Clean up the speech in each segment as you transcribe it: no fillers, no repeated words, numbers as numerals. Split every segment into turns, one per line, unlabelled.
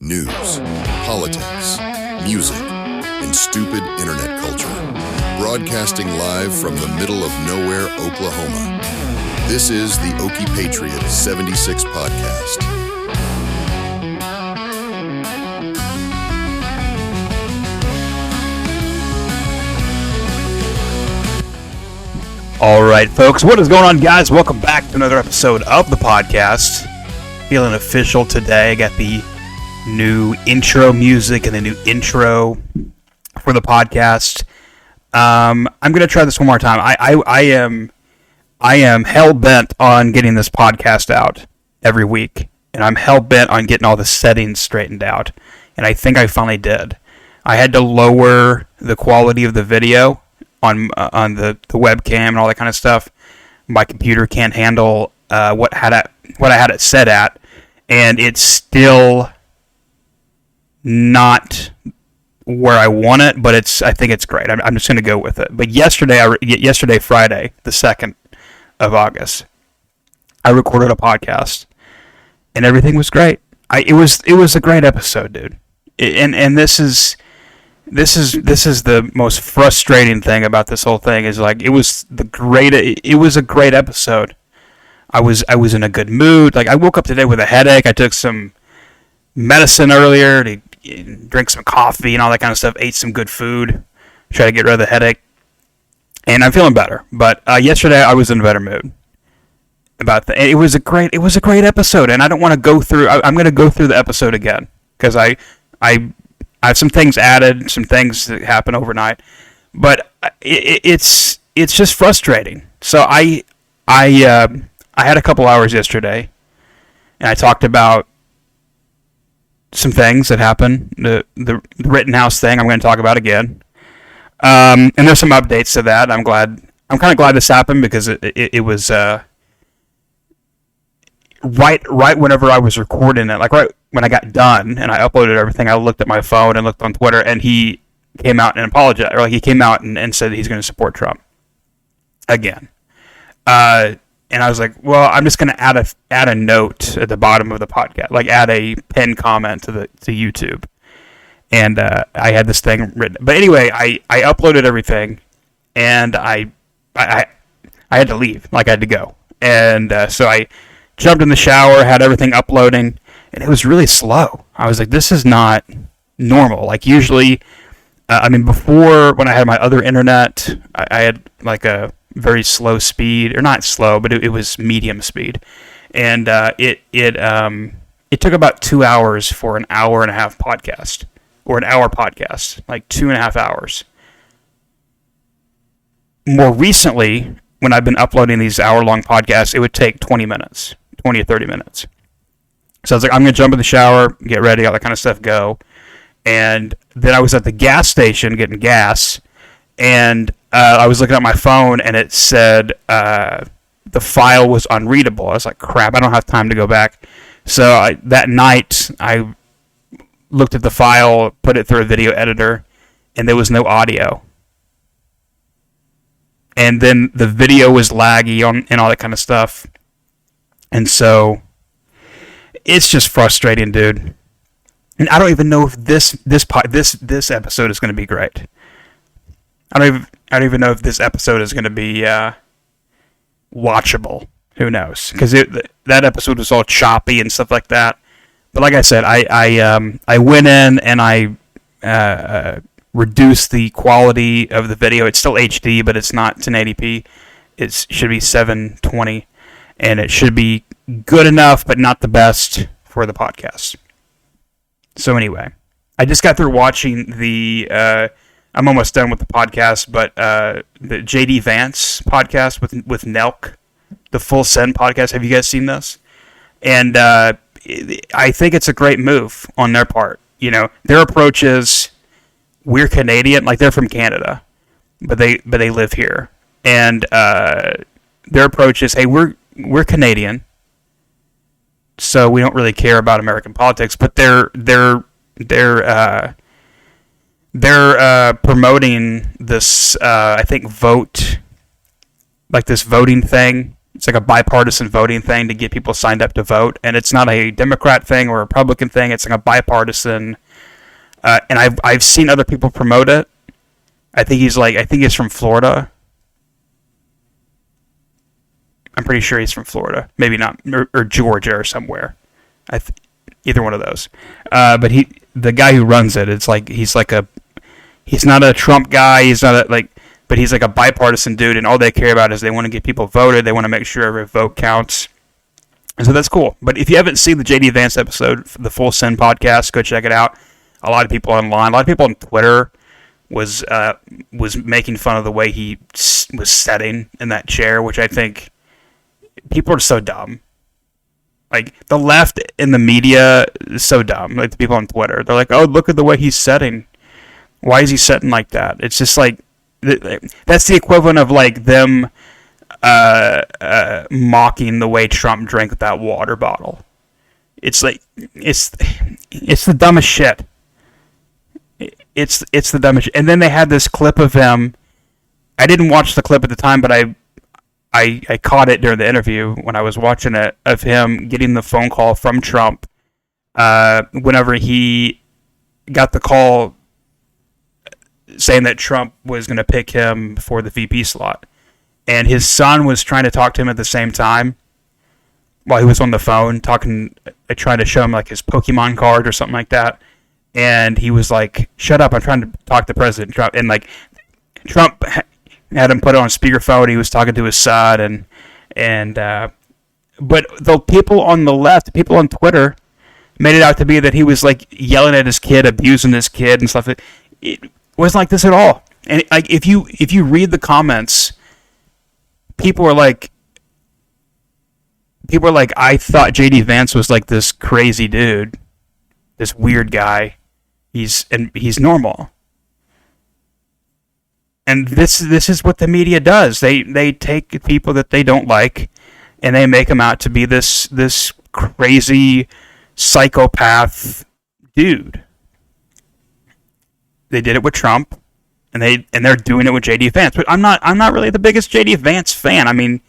news, politics, music, and stupid internet culture. Broadcasting live from the middle of nowhere, Oklahoma. This is the Okie Patriot 76 podcast.
All right, folks, what is going on, guys? Welcome back to another episode of the podcast. Feeling official today. I got the new intro music and the new intro for the podcast. I'm going to try this one more time. I am hell-bent on getting this podcast out every week, and I'm hell-bent on getting all the settings straightened out, and I think I finally did. I had to lower the quality of the video on the webcam and all that kind of stuff. My computer can't handle what I had it set at, and it's still not where I want it, but I think it's great. I'm just going to go with it. But yesterday, Friday, the 2nd of August, I recorded a podcast, and everything was great. It was a great episode, dude. And this is the most frustrating thing about this whole thing is like it was a great episode. I was in a good mood. Like I woke up today with a headache. I took some medicine earlier to drink some coffee and all that kind of stuff. Ate some good food, try to get rid of the headache, and I'm feeling better. But yesterday I was in a better mood. It was a great episode, and I don't want to go through. I'm going to go through the episode again because I have some things added, some things that happened overnight, but it's just frustrating. So I had a couple hours yesterday, and I talked about some things that happened. The Rittenhouse thing I'm going to talk about again, and there's some updates to that. I'm kind of glad this happened because it was right whenever I was recording it, like right when I got done and I uploaded everything, I looked at my phone and looked on Twitter, and he came out and apologized, or like he came out and said he's going to support Trump again. And I was like, well, I'm just going to add a note at the bottom of the podcast, like add a pinned comment to YouTube. And I had this thing written, but anyway, I uploaded everything, and I had to leave, like I had to go, and so I jumped in the shower, had everything uploading, and it was really slow. I was like, this is not normal. Like usually, before when I had my other internet, I had like a very slow speed, or not slow, but it was medium speed, and it took about 2 hours for an hour and a half podcast, or an hour podcast, like 2.5 hours. More recently, when I've been uploading these hour-long podcasts, it would take 20 or 30 minutes. So I was like, I'm going to jump in the shower, get ready, all that kind of stuff, go. And then I was at the gas station getting gas, and I was looking at my phone, and it said the file was unreadable. I was like, crap, I don't have time to go back. So that night, I looked at the file, put it through a video editor, and there was no audio. And then the video was laggy and all that kind of stuff. And so it's just frustrating, dude. And I don't even know if this episode is going to be great. I don't even know if this episode is going to be watchable. Who knows? Because that episode was all choppy and stuff like that. But like I said, I went in and I reduced the quality of the video. It's still HD, but it's not 1080p. It should be 720, and it should be good enough, but not the best for the podcast. So anyway, I just got through watching I'm almost done with the podcast, but the J.D. Vance podcast with Nelk, the Full Send podcast. Have you guys seen this? And I think it's a great move on their part. You know, their approach is, we're Canadian, like they're from Canada, but they live here, and their approach is, hey, we're Canadian, so we don't really care about American politics, but they're promoting this, I think, this voting thing It's like a bipartisan voting thing to get people signed up to vote, and it's not a Democrat thing or a Republican thing. It's like a bipartisan. And I've seen other people promote it. I think he's from Florida. I'm pretty sure he's from Florida. Maybe not, or Georgia or somewhere. Either one of those. But the guy who runs it, he's not a Trump guy. He's not but he's like a bipartisan dude, and all they care about is they want to get people voted. They want to make sure every vote counts. And so that's cool. But if you haven't seen the JD Vance episode, the Full Send podcast, go check it out. A lot of people online, a lot of people on Twitter was making fun of the way he was sitting in that chair, which I think people are so dumb. Like, the left in the media is so dumb. Like, the people on Twitter, they're like, oh, look at the way he's sitting. Why is he sitting like that? It's just like, that's the equivalent of like them mocking the way Trump drank that water bottle. It's like, it's the dumbest shit. It's the dumbest shit. And then they had this clip of him. I didn't watch the clip at the time, but I caught it during the interview when I was watching it, of him getting the phone call from Trump whenever he got the call saying that Trump was going to pick him for the VP slot. And his son was trying to talk to him at the same time while he was on the phone, trying to show him like his Pokemon card or something like that. And he was like, shut up, I'm trying to talk to President Trump. And like, Trump had him put it on speakerphone. He was talking to his son, but the people on the left, people on Twitter, made it out to be that he was like yelling at his kid, abusing his kid, and stuff. It wasn't like this at all. And like, if you read the comments, people are like, I thought JD Vance was like this crazy dude, this weird guy. He's normal. And this is what the media does. They take people that they don't like, and they make them out to be this crazy psychopath dude. They did it with Trump, and they're doing it with JD Vance. But I'm not really the biggest JD Vance fan. I mean,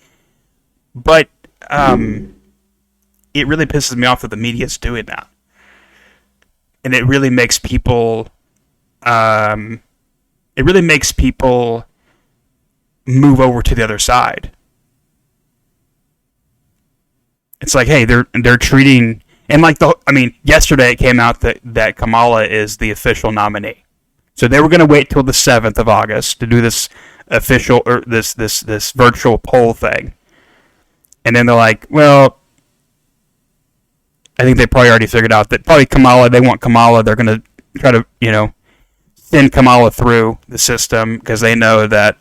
but it really pisses me off that the media's doing that, and it really makes people. It really makes people move over to the other side. It's like, hey, they're treating, and like yesterday it came out that Kamala is the official nominee. So they were going to wait till the 7th of August to do this official or this virtual poll thing. And then they're like, well, I think they probably already figured out that probably Kamala, they want Kamala. They're going to try to, send Kamala through the system because they know that,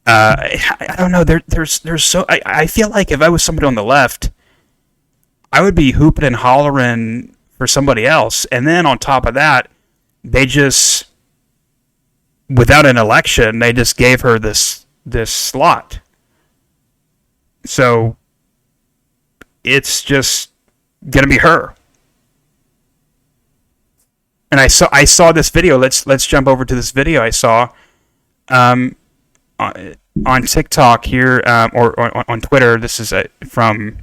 I don't know, there's so, I feel like if I was somebody on the left, I would be hooping and hollering for somebody else. And then on top of that, they just, without an election, they just gave her this slot. So it's just gonna be her. And I saw this video. Let's jump over to this video I saw on TikTok here, or on Twitter. This is from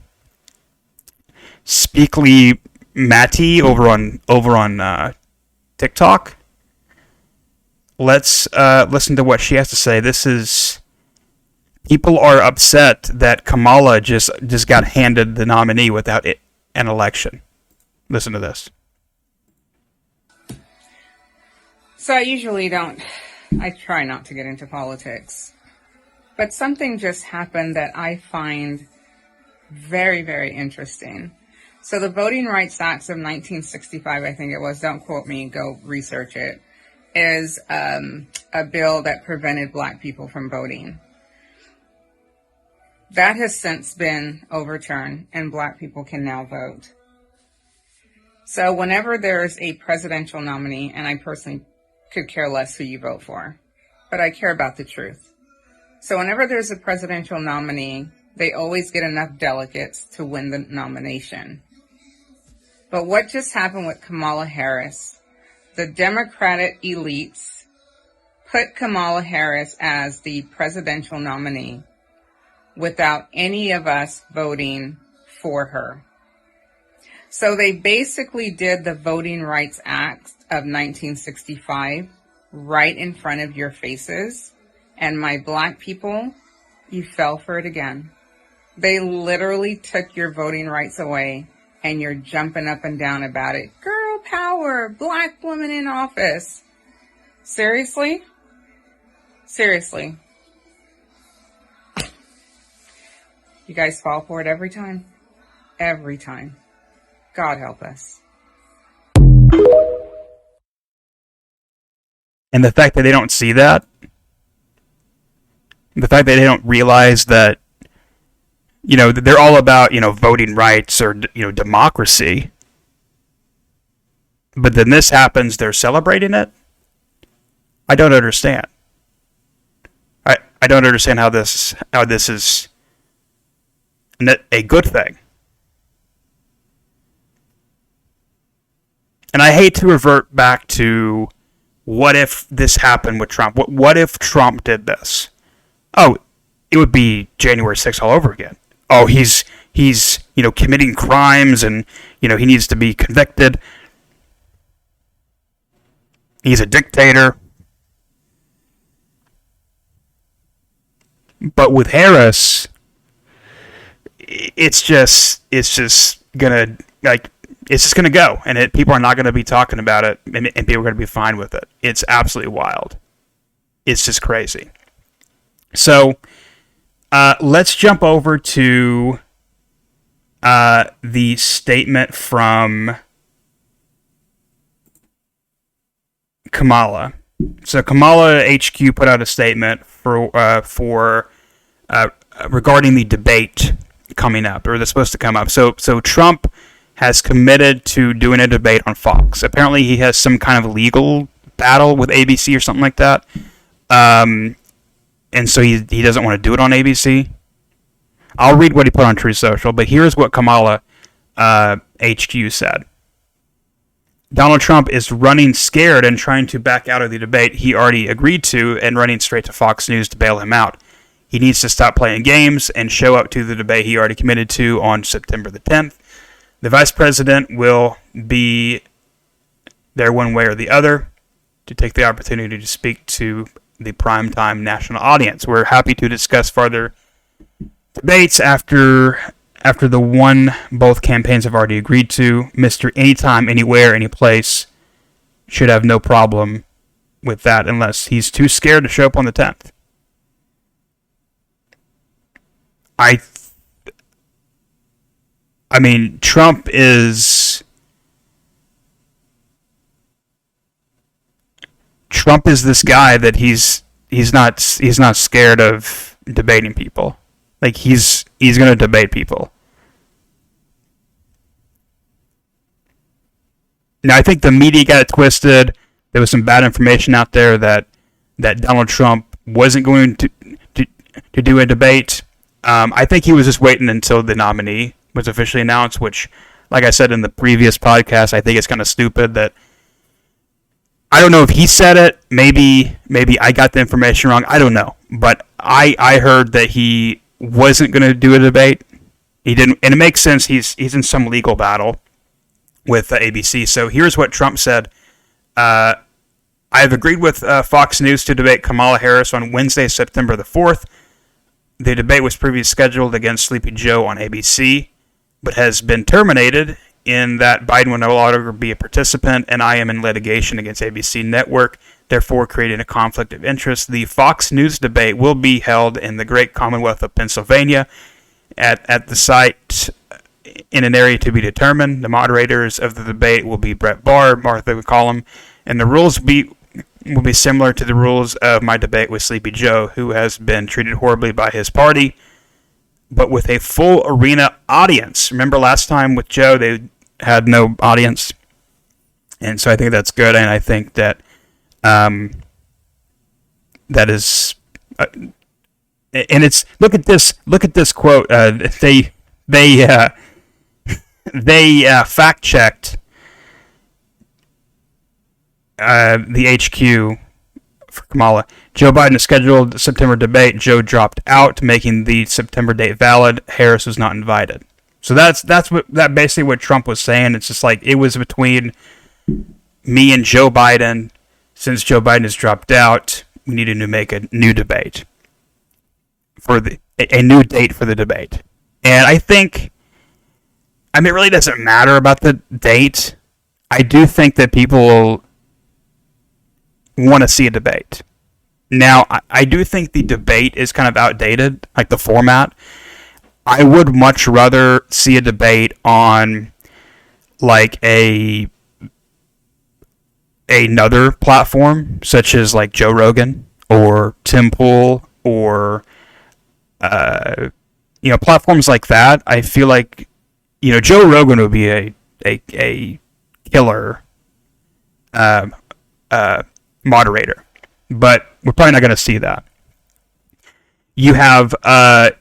Speakly Matty over on TikTok. Let's listen to what she has to say. This is, people are upset that Kamala just got handed the nominee without an election. Listen to this.
So I try not to get into politics, but something just happened that I find very, very interesting. So the Voting Rights Act of 1965, I think it was, don't quote me, go research it, is a bill that prevented Black people from voting. That has since been overturned, and Black people can now vote. So whenever there's a presidential nominee, and I personally could care less who you vote for, but I care about the truth. So whenever there's a presidential nominee, they always get enough delegates to win the nomination. But what just happened with Kamala Harris? The Democratic elites put Kamala Harris as the presidential nominee without any of us voting for her. So they basically did the Voting Rights Act of 1965 right in front of your faces. And my black people, you fell for it again. They literally took your voting rights away, and you're jumping up and down about it. Girl power, black woman in office. Seriously? Seriously. You guys fall for it every time. Every time. God help us.
And the fact that they don't see that, the fact that they don't realize that, they're all about, voting rights or, democracy. But then this happens, they're celebrating it? I don't understand. I don't understand how this is a good thing. And I hate to revert back to what if this happened with Trump? What if Trump did this? Oh, it would be January 6th all over again. Oh, he's committing crimes and, he needs to be convicted. He's a dictator. But with Harris, it's just gonna go, and people are not gonna be talking about it, and people are gonna be fine with it. It's absolutely wild. It's just crazy. So, let's jump over to the statement from Kamala. So Kamala HQ put out a statement for regarding the debate coming up, or that's supposed to come up. So Trump has committed to doing a debate on Fox. Apparently, he has some kind of legal battle with ABC or something like that, and so he doesn't want to do it on ABC. I'll read what he put on True Social, but here's what Kamala HQ said. Donald Trump is running scared and trying to back out of the debate he already agreed to and running straight to Fox News to bail him out. He needs to stop playing games and show up to the debate he already committed to on September the 10th. The vice president will be there one way or the other to take the opportunity to speak to the primetime national audience. We're happy to discuss further debates after the one both campaigns have already agreed to. Mr. Anytime, Anywhere, Anyplace should have no problem with that unless he's too scared to show up on the 10th. I mean, Trump is this guy that he's not scared of debating people. Like he's going to debate people. Now I think the media got it twisted. There was some bad information out there that Donald Trump wasn't going to do a debate. I think he was just waiting until the nominee was officially announced, which, like I said in the previous podcast, I think it's kind of stupid that I don't know if he said it. Maybe I got the information wrong. I don't know. But I heard that he wasn't going to do a debate. He didn't, and it makes sense. He's in some legal battle with ABC. So here's what Trump said. I have agreed with Fox News to debate Kamala Harris on Wednesday, September the 4th. The debate was previously scheduled against Sleepy Joe on ABC, but has been terminated in that Biden will no longer be a participant, and I am in litigation against ABC Network, therefore creating a conflict of interest. The Fox News debate will be held in the great Commonwealth of Pennsylvania at the site in an area to be determined. The moderators of the debate will be Brett Barr, Martha McCollum, and the rules will be similar to the rules of my debate with Sleepy Joe, who has been treated horribly by his party, but with a full arena audience. Remember last time with Joe, they had no audience, and so I think that's good, and I think that that is, and it's look at this quote. They fact checked the HQ for Kamala. Joe Biden's scheduled September debate. Joe dropped out, making the September date valid. Harris was not invited. So that's basically what Trump was saying. It's just like it was between me and Joe Biden. Since Joe Biden has dropped out, we need to make a new debate for a new date for the debate. And I think, it really doesn't matter about the date. I do think that people want to see a debate. Now, I do think the debate is kind of outdated, like the format. I would much rather see a debate on like another platform, such as like Joe Rogan or Tim Pool or platforms like that. I feel like Joe Rogan would be a killer moderator, but we're probably not going to see that. You have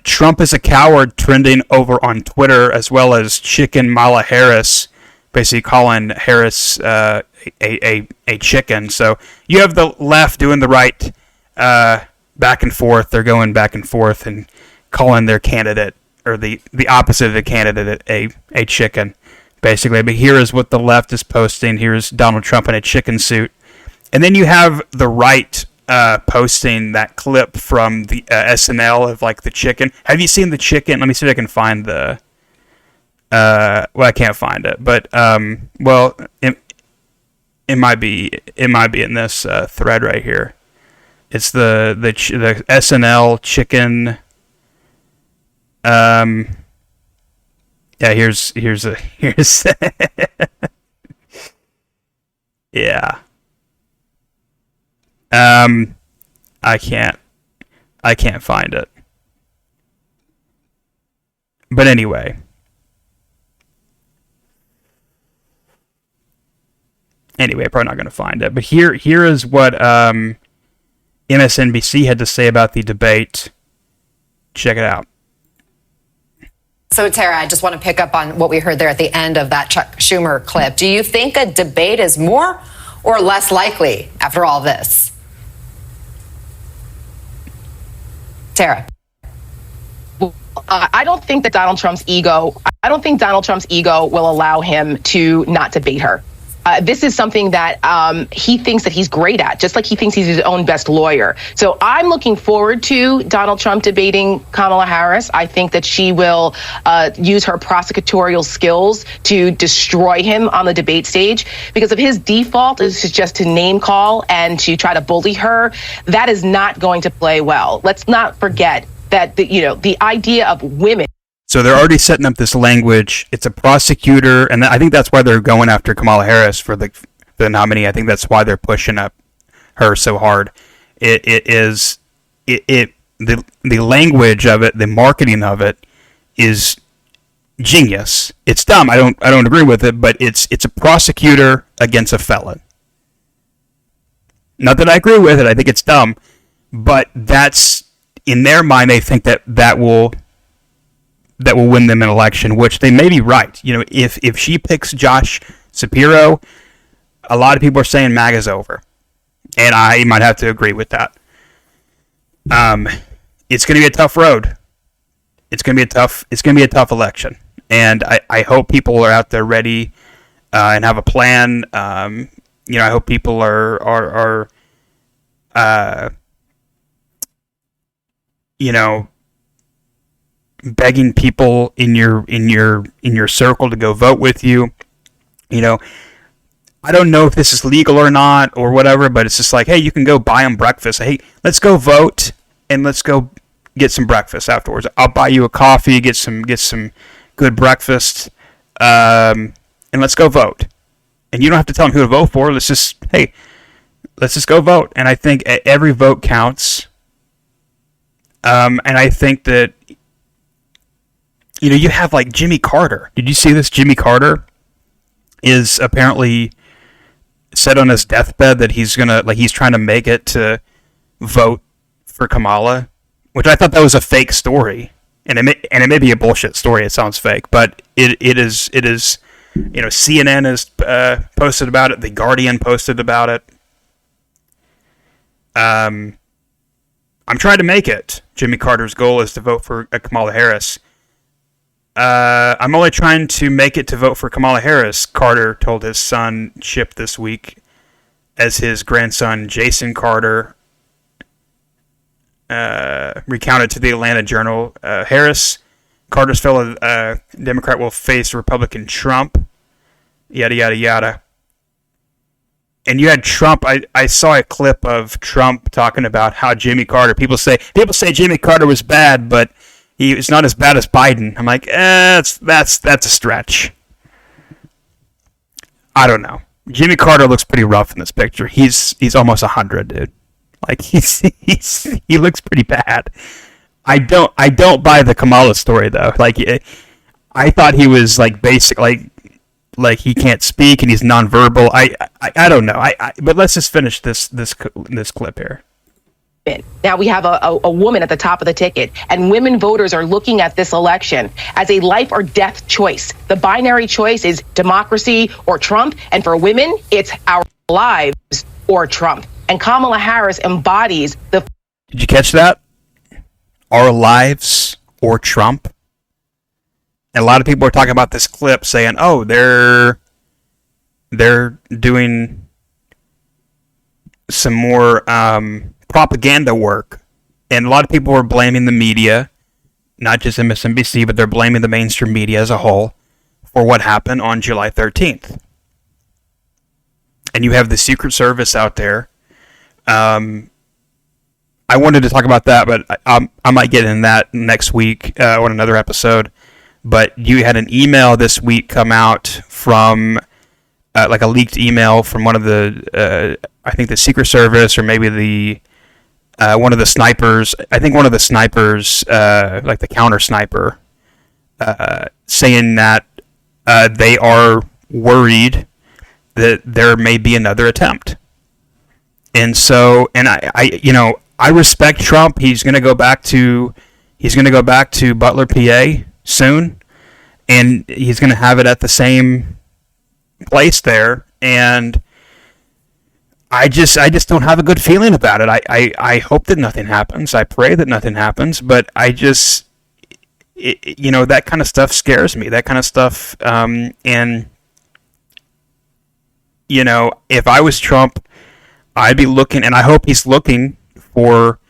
Trump is a coward trending over on Twitter, as well as Chicken Mala Harris, basically calling Harris a chicken. So you have the left doing the right back and forth. They're going back and forth and calling their candidate, or the opposite of the candidate, a chicken, basically. But here is what the left is posting. Here's Donald Trump in a chicken suit. And then you have the right posting that clip from the SNL of like the chicken. Have you seen the chicken? Let me see if I can find the. I can't find it, but it might be in this thread right here. It's the SNL chicken. Yeah, here's yeah. I can't find it. But anyway. Probably not going to find it. But here is what MSNBC had to say about the debate. Check it out.
So, Tara, I just want to pick up on what we heard there at the end of that Chuck Schumer clip. Do you think a debate is more or less likely after all this? Tara.
I don't think Donald Trump's ego will allow him to not debate her. This is something that he thinks that he's great at, just like he thinks he's his own best lawyer. So I'm looking forward to Donald Trump debating Kamala Harris. I think that she will use her prosecutorial skills to destroy him on the debate stage, because if his default is just to name call and to try to bully her, that is not going to play well. Let's not forget that the idea of women.
So they're already setting up this language. It's a prosecutor, and I think that's why they're going after Kamala Harris for the nominee. I think that's why they're pushing up her so hard. The language of it, the marketing of it, is genius. It's dumb. I don't agree with it, but it's a prosecutor against a felon. Not that I agree with it. I think it's dumb, but that's in their mind. They think that will win them an election, which they may be right. If she picks Josh Shapiro, a lot of people are saying MAGA's over, and I might have to agree with that. It's going to be a tough road. It's going to be a tough election, and I hope people are out there ready and have a plan. I hope people are begging people in your circle to go vote with you. I don't know if this is legal or not or whatever, but it's just like, hey, you can go buy them breakfast. Hey, let's go vote and let's go get some breakfast afterwards. I'll buy you a coffee, get some good breakfast, and let's go vote. And you don't have to tell them who to vote for. Let's just go vote. And I think every vote counts. And I think that you have like Jimmy Carter. Did you see this? Jimmy Carter is apparently said on his deathbed that he's trying to make it to vote for Kamala, which I thought that was a fake story, and it may be a bullshit story. It sounds fake, but it is. CNN has posted about it. The Guardian posted about it. I'm trying to make it. Jimmy Carter's goal is to vote for Kamala Harris. I'm only trying to make it to vote for Kamala Harris, Carter told his son Chip this week, as his grandson Jason Carter recounted to the Atlanta Journal. Harris, Carter's fellow Democrat, will face Republican Trump. Yada, yada, yada. And you had Trump. I saw a clip of Trump talking about how Jimmy Carter. People say Jimmy Carter was bad, but he was not as bad as Biden. I'm like, that's a stretch. I don't know. Jimmy Carter looks pretty rough in this picture. He's almost 100, dude. Like he looks pretty bad. I don't buy the Kamala story though. Like I thought he was like basic, like he can't speak and he's nonverbal. I don't know. But let's just finish this clip here.
Now we have a woman at the top of the ticket, and women voters are looking at this election as a life or death choice. The binary choice is democracy or Trump, and for women, it's our lives or Trump. And Kamala Harris embodies the...
Did you catch that? Our lives or Trump? And a lot of people are talking about this clip saying, oh, they're doing some more propaganda work. And a lot of people were blaming the media, not just MSNBC, but they're blaming the mainstream media as a whole for what happened on July 13th. And you have the Secret Service out there. I wanted to talk about that, but I might get in that next week on another episode. But you had an email this week come out from, like a leaked email from one of the, I think the Secret Service or maybe the one of the snipers. I think one of the snipers, like the counter sniper, saying that they are worried that there may be another attempt. And so, and I respect Trump. He's going to go back to Butler, PA soon, and he's going to have it at the same place there. And I just don't have a good feeling about it. I hope that nothing happens. I pray that nothing happens, but I just, that kind of stuff scares me. That kind of stuff, and if I was Trump, I'd be looking, and I hope he's looking for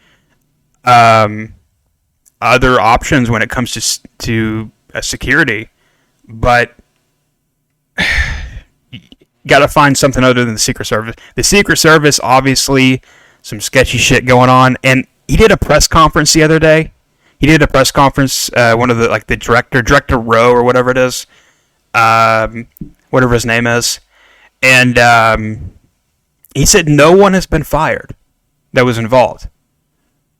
other options when it comes to security, but you got to find something other than the Secret Service. The Secret Service, obviously, some sketchy shit going on, and he did a press conference the other day. He did a press conference, one of the Director Rowe or whatever it is, whatever his name is, and he said no one has been fired that was involved.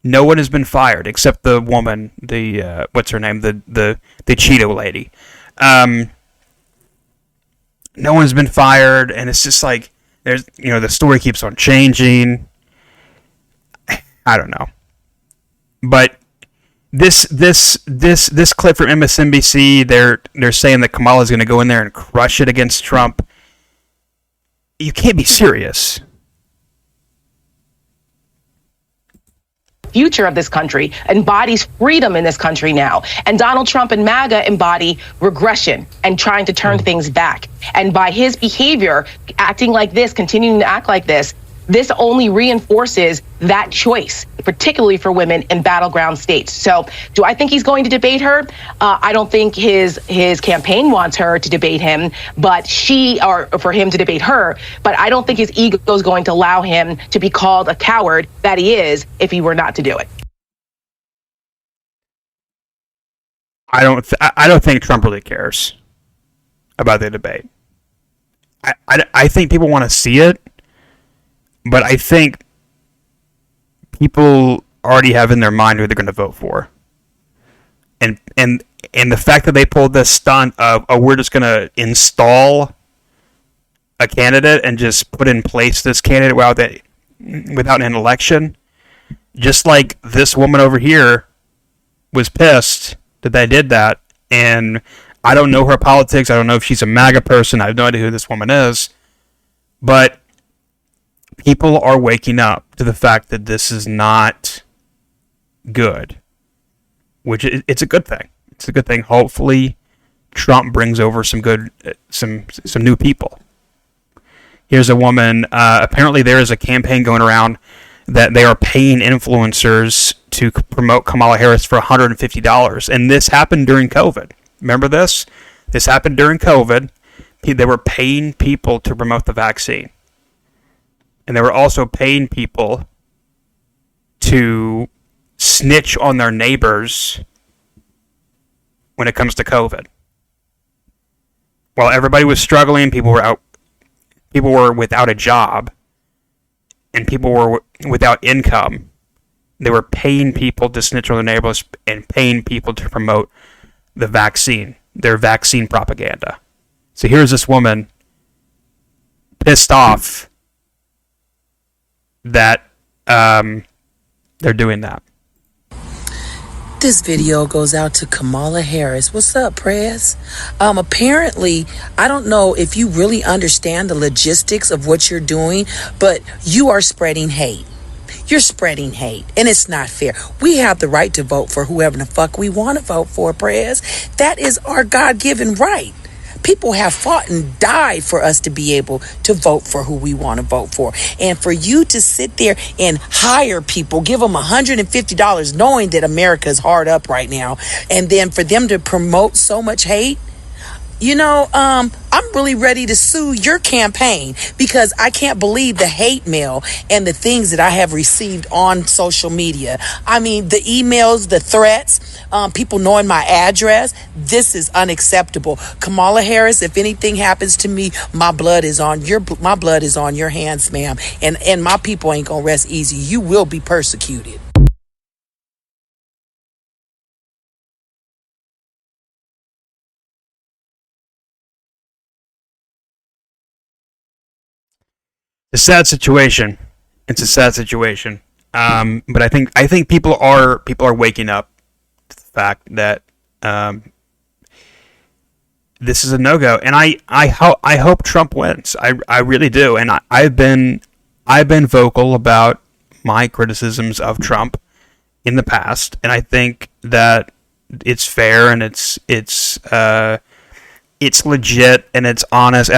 No one has been fired except the woman, the what's her name, the Cheeto lady. No one's been fired, and it's just like there's the story keeps on changing. I don't know, but this clip from MSNBC, they're saying that Kamala's going to go in there and crush it against Trump. You can't be serious.
Future of this country embodies freedom in this country now. And Donald Trump and MAGA embody regression and trying to turn things back. And by his behavior, acting like this, continuing to act like this only reinforces that choice, particularly for women in battleground states. So do I think he's going to debate her? I don't think his campaign wants her to debate him, or for him to debate her, but I don't think his ego is going to allow him to be called a coward that he is if he were not to do it.
I don't think Trump really cares about the debate. I think people want to see it, but I think people already have in their mind who they're going to vote for. And the fact that they pulled this stunt of, we're just going to install a candidate and just put in place this candidate without an election, just like this woman over here was pissed that they did that. And I don't know her politics. I don't know if she's a MAGA person. I have no idea who this woman is. But people are waking up to the fact that this is not good, which it's a good thing. It's a good thing. Hopefully, Trump brings over some new people. Here's a woman. Apparently, there is a campaign going around that they are paying influencers to promote Kamala Harris for $150, and this happened during COVID. Remember this? This happened during COVID. They were paying people to promote the vaccine, and they were also paying people to snitch on their neighbors when it comes to COVID. While everybody was struggling, people were without a job, and people were without income. They were paying people to snitch on their neighbors and paying people to promote the vaccine, their vaccine propaganda. So here's this woman pissed off that they're doing that.
This video goes out to Kamala Harris. What's up, Prez? Apparently, I don't know if you really understand the logistics of what you're doing, but you are spreading hate. You're spreading hate, and it's not fair. We have the right to vote for whoever the fuck we want to vote for, Prez. That is our God-given right. People have fought and died for us to be able to vote for who we want to vote for. And for you to sit there and hire people, give them $150 knowing that America is hard up right now, and then for them to promote so much hate, I'm really ready to sue your campaign because I can't believe the hate mail and the things that I have received on social media. I mean, the emails, the threats, people knowing my address. This is unacceptable. Kamala Harris, if anything happens to me, my blood is on your hands, ma'am. And my people ain't gonna rest easy. You will be persecuted.
It's a sad situation. It's a sad situation. But I think people are waking up to the fact that this is a no-go, and I hope Trump wins. I really do, and I've been vocal about my criticisms of Trump in the past, and I think that it's fair and it's legit and it's honest.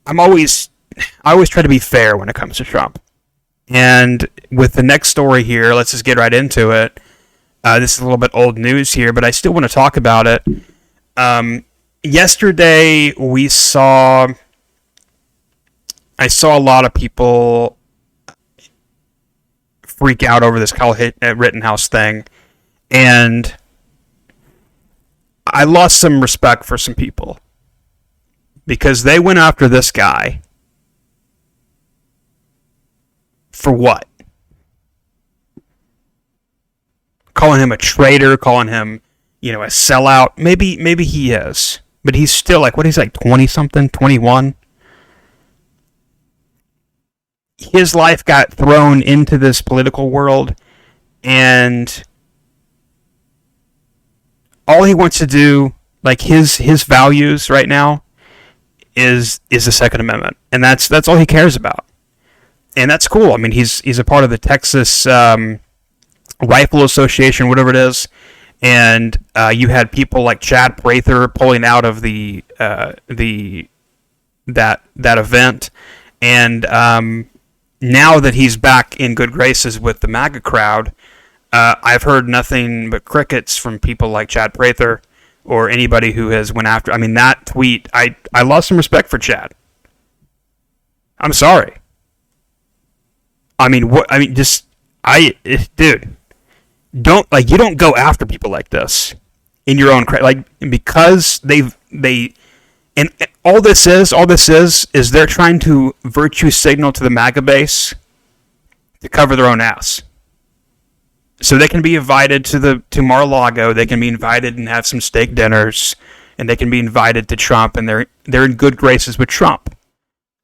I always try to be fair when it comes to Trump. And with the next story here, let's just get right into it. This is a little bit old news here, but I still want to talk about it. Yesterday, I saw a lot of people freak out over this Kyle Rittenhouse thing, and I lost some respect for some people because they went after this guy for what? Calling him a traitor, calling him, a sellout. Maybe he is, but he's still he's 20-something, 21. His life got thrown into this political world, and all he wants to do, his values right now, is the Second Amendment, and that's all he cares about, and that's cool. I mean, he's a part of the Texas Rifle Association, whatever it is, and you had people like Chad Prather pulling out of that event, and now that he's back in good graces with the MAGA crowd, I've heard nothing but crickets from people like Chad Prather or anybody who has went after. I mean, that tweet, I lost some respect for Chad. I'm sorry. I mean, dude, you don't go after people like this in your own because and all this is they're trying to virtue signal to the MAGA base to cover their own ass. So they can be invited to Mar-a-Lago, they can be invited and have some steak dinners, and they can be invited to Trump, and they're in good graces with Trump.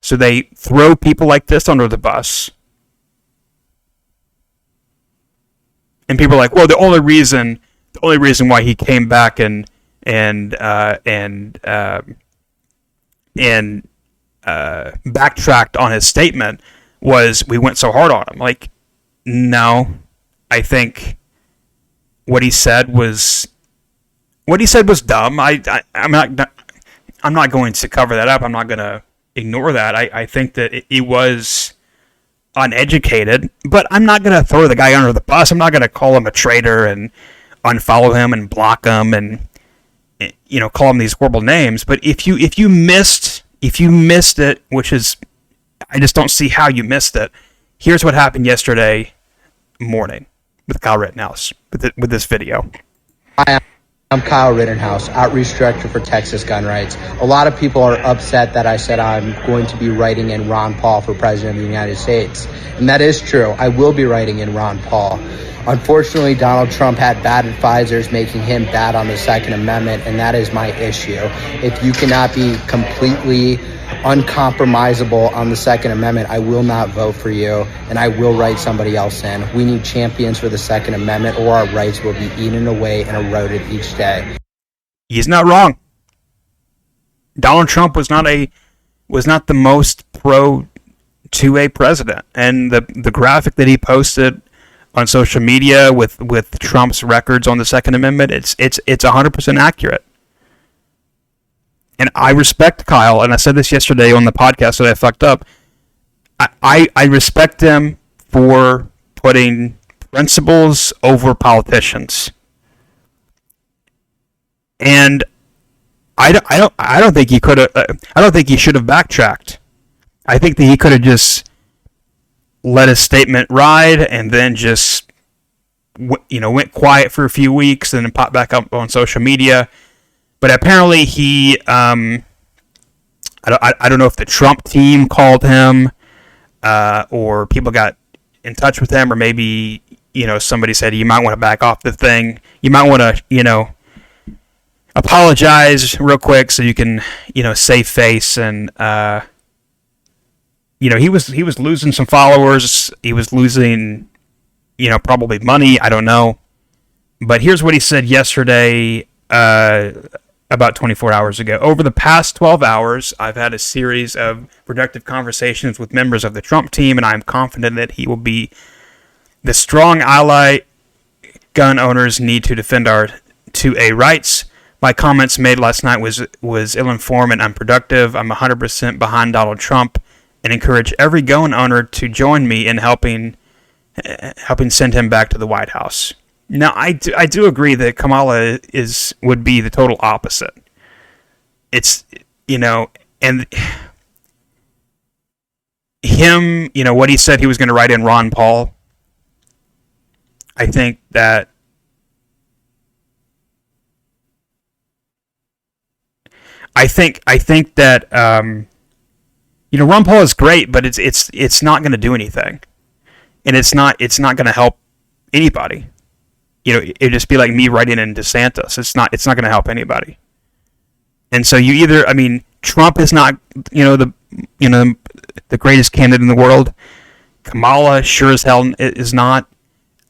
So they throw people like this under the bus. And people are like, well, the only reason why he came back and backtracked on his statement was we went so hard on him. Like, no, I think what he said was dumb. I'm not going to cover that up. I'm not going to ignore that. I think that it was uneducated, but I'm not going to throw the guy under the bus. I'm not going to call him a traitor and unfollow him and block him and call him these horrible names. But if you missed it, which is, I just don't see how you missed it. Here's what happened yesterday morning with Kyle Rittenhouse with this video.
Hi, I'm Kyle Rittenhouse, Outreach Director for Texas Gun Rights. A lot of people are upset that I said I'm going to be writing in Ron Paul for President of the United States. And that is true. I will be writing in Ron Paul. Unfortunately, Donald Trump had bad advisors making him bad on the Second Amendment, and that is my issue. If you cannot be completely uncompromisable on the Second Amendment, I will not vote for you, and I will write somebody else in. We need champions for the Second Amendment, or our rights will be eaten away and eroded each day.
He's not wrong. Donald Trump was not the most pro 2A president, and the graphic that he posted on social media with Trump's records on the Second Amendment, it's 100% accurate. And I respect Kyle, and I said this yesterday on the podcast that I fucked up. I respect him for putting principles over politicians. And I don't think he could have. I don't think he should have backtracked. I think that he could have just let his statement ride and then just went quiet for a few weeks and then popped back up on social media. But apparently he, I don't know if the Trump team called him, or people got in touch with him, or maybe, somebody said, you might want to back off the thing. You might want to, apologize real quick so you can, save face. And, he was losing some followers. He was losing, probably money. I don't know. But here's what he said yesterday, about 24 hours ago. Over the past 12 hours, I've had a series of productive conversations with members of the Trump team, and I'm confident that he will be the strong ally gun owners need to defend our 2A rights. My comments made last night was ill-informed and unproductive. I'm 100% behind Donald Trump and encourage every gun owner to join me in helping send him back to the White House. Now, I do agree that Kamala would be the total opposite. It's, and him, what he said he was going to write in Ron Paul, I think that Ron Paul is great, but it's not going to do anything, and it's not going to help anybody. It'd just be like me writing in DeSantis. It's not going to help anybody. And so Trump is not, the greatest candidate in the world. Kamala sure as hell is not.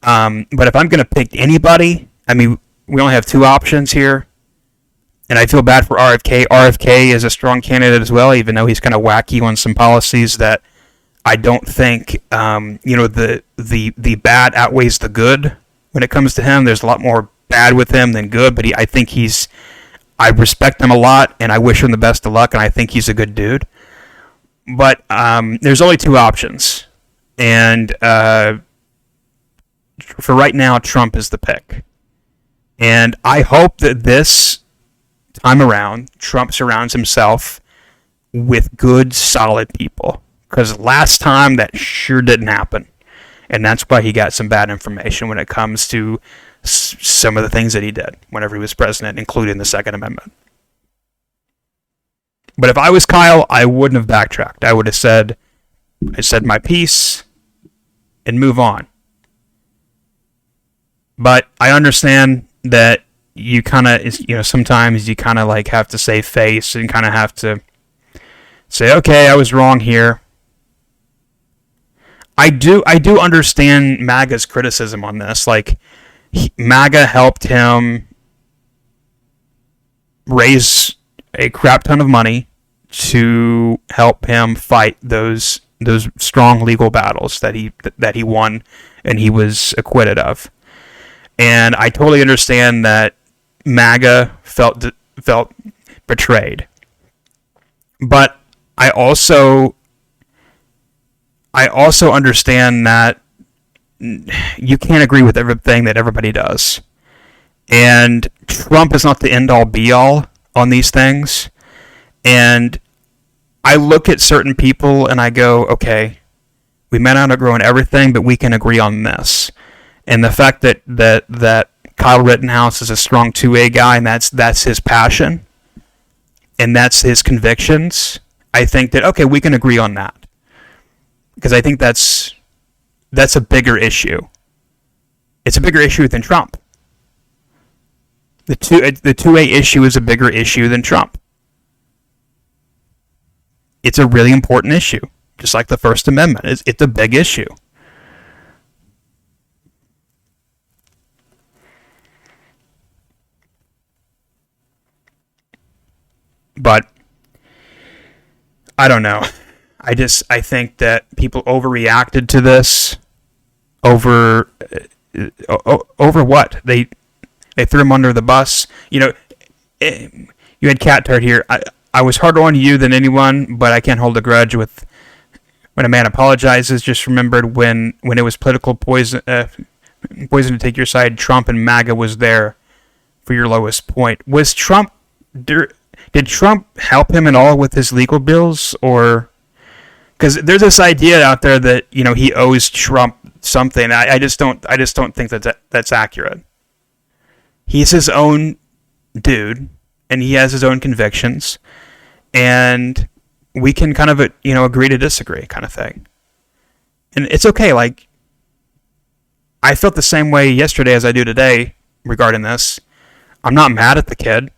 But if I'm going to pick anybody, we only have two options here. And I feel bad for RFK. RFK is a strong candidate as well, even though he's kind of wacky on some policies that I don't think, the bad outweighs the good. When it comes to him, there's a lot more bad with him than good, but I respect him a lot, and I wish him the best of luck, and I think he's a good dude. But there's only two options, and for right now, Trump is the pick. And I hope that this time around, Trump surrounds himself with good, solid people, because last time that sure didn't happen. And that's why he got some bad information when it comes to some of the things that he did whenever he was president, including the Second Amendment. But if I was Kyle, I wouldn't have backtracked. I would have said my piece and move on. But I understand that you kind of, sometimes you kind of like have to save face and kind of have to say, okay, I was wrong here. I do understand MAGA's criticism on this. Like, MAGA helped him raise a crap ton of money to help him fight those those strong legal battles that he won and he was acquitted of. And I totally understand that MAGA felt betrayed. But I also understand that you can't agree with everything that everybody does. And Trump is not the end-all be-all on these things. And I look at certain people and I go, okay, we may not agree on everything, but we can agree on this. And the fact that Kyle Rittenhouse is a strong 2A guy and that's his passion and that's his convictions, I think that, okay, we can agree on that. Because I think that's a bigger issue. It's a bigger issue than Trump. The 2A issue is a bigger issue than Trump. It's a really important issue, just like the First Amendment. It's a big issue. But I don't know. I think that people overreacted to this. Over what? They threw him under the bus. You had Cat Turd here. I was harder on you than anyone, but I can't hold a grudge with when a man apologizes. Just remembered when it was political poison to take your side. Trump and MAGA was there for your lowest point. Was Trump? Did Trump help him at all with his legal bills, or? Because there's this idea out there that he owes Trump something. I just don't think that's accurate. He's his own dude, and he has his own convictions, and we can kind of agree to disagree, kind of thing. And it's okay. Like, I felt the same way yesterday as I do today regarding this. I'm not mad at the kid.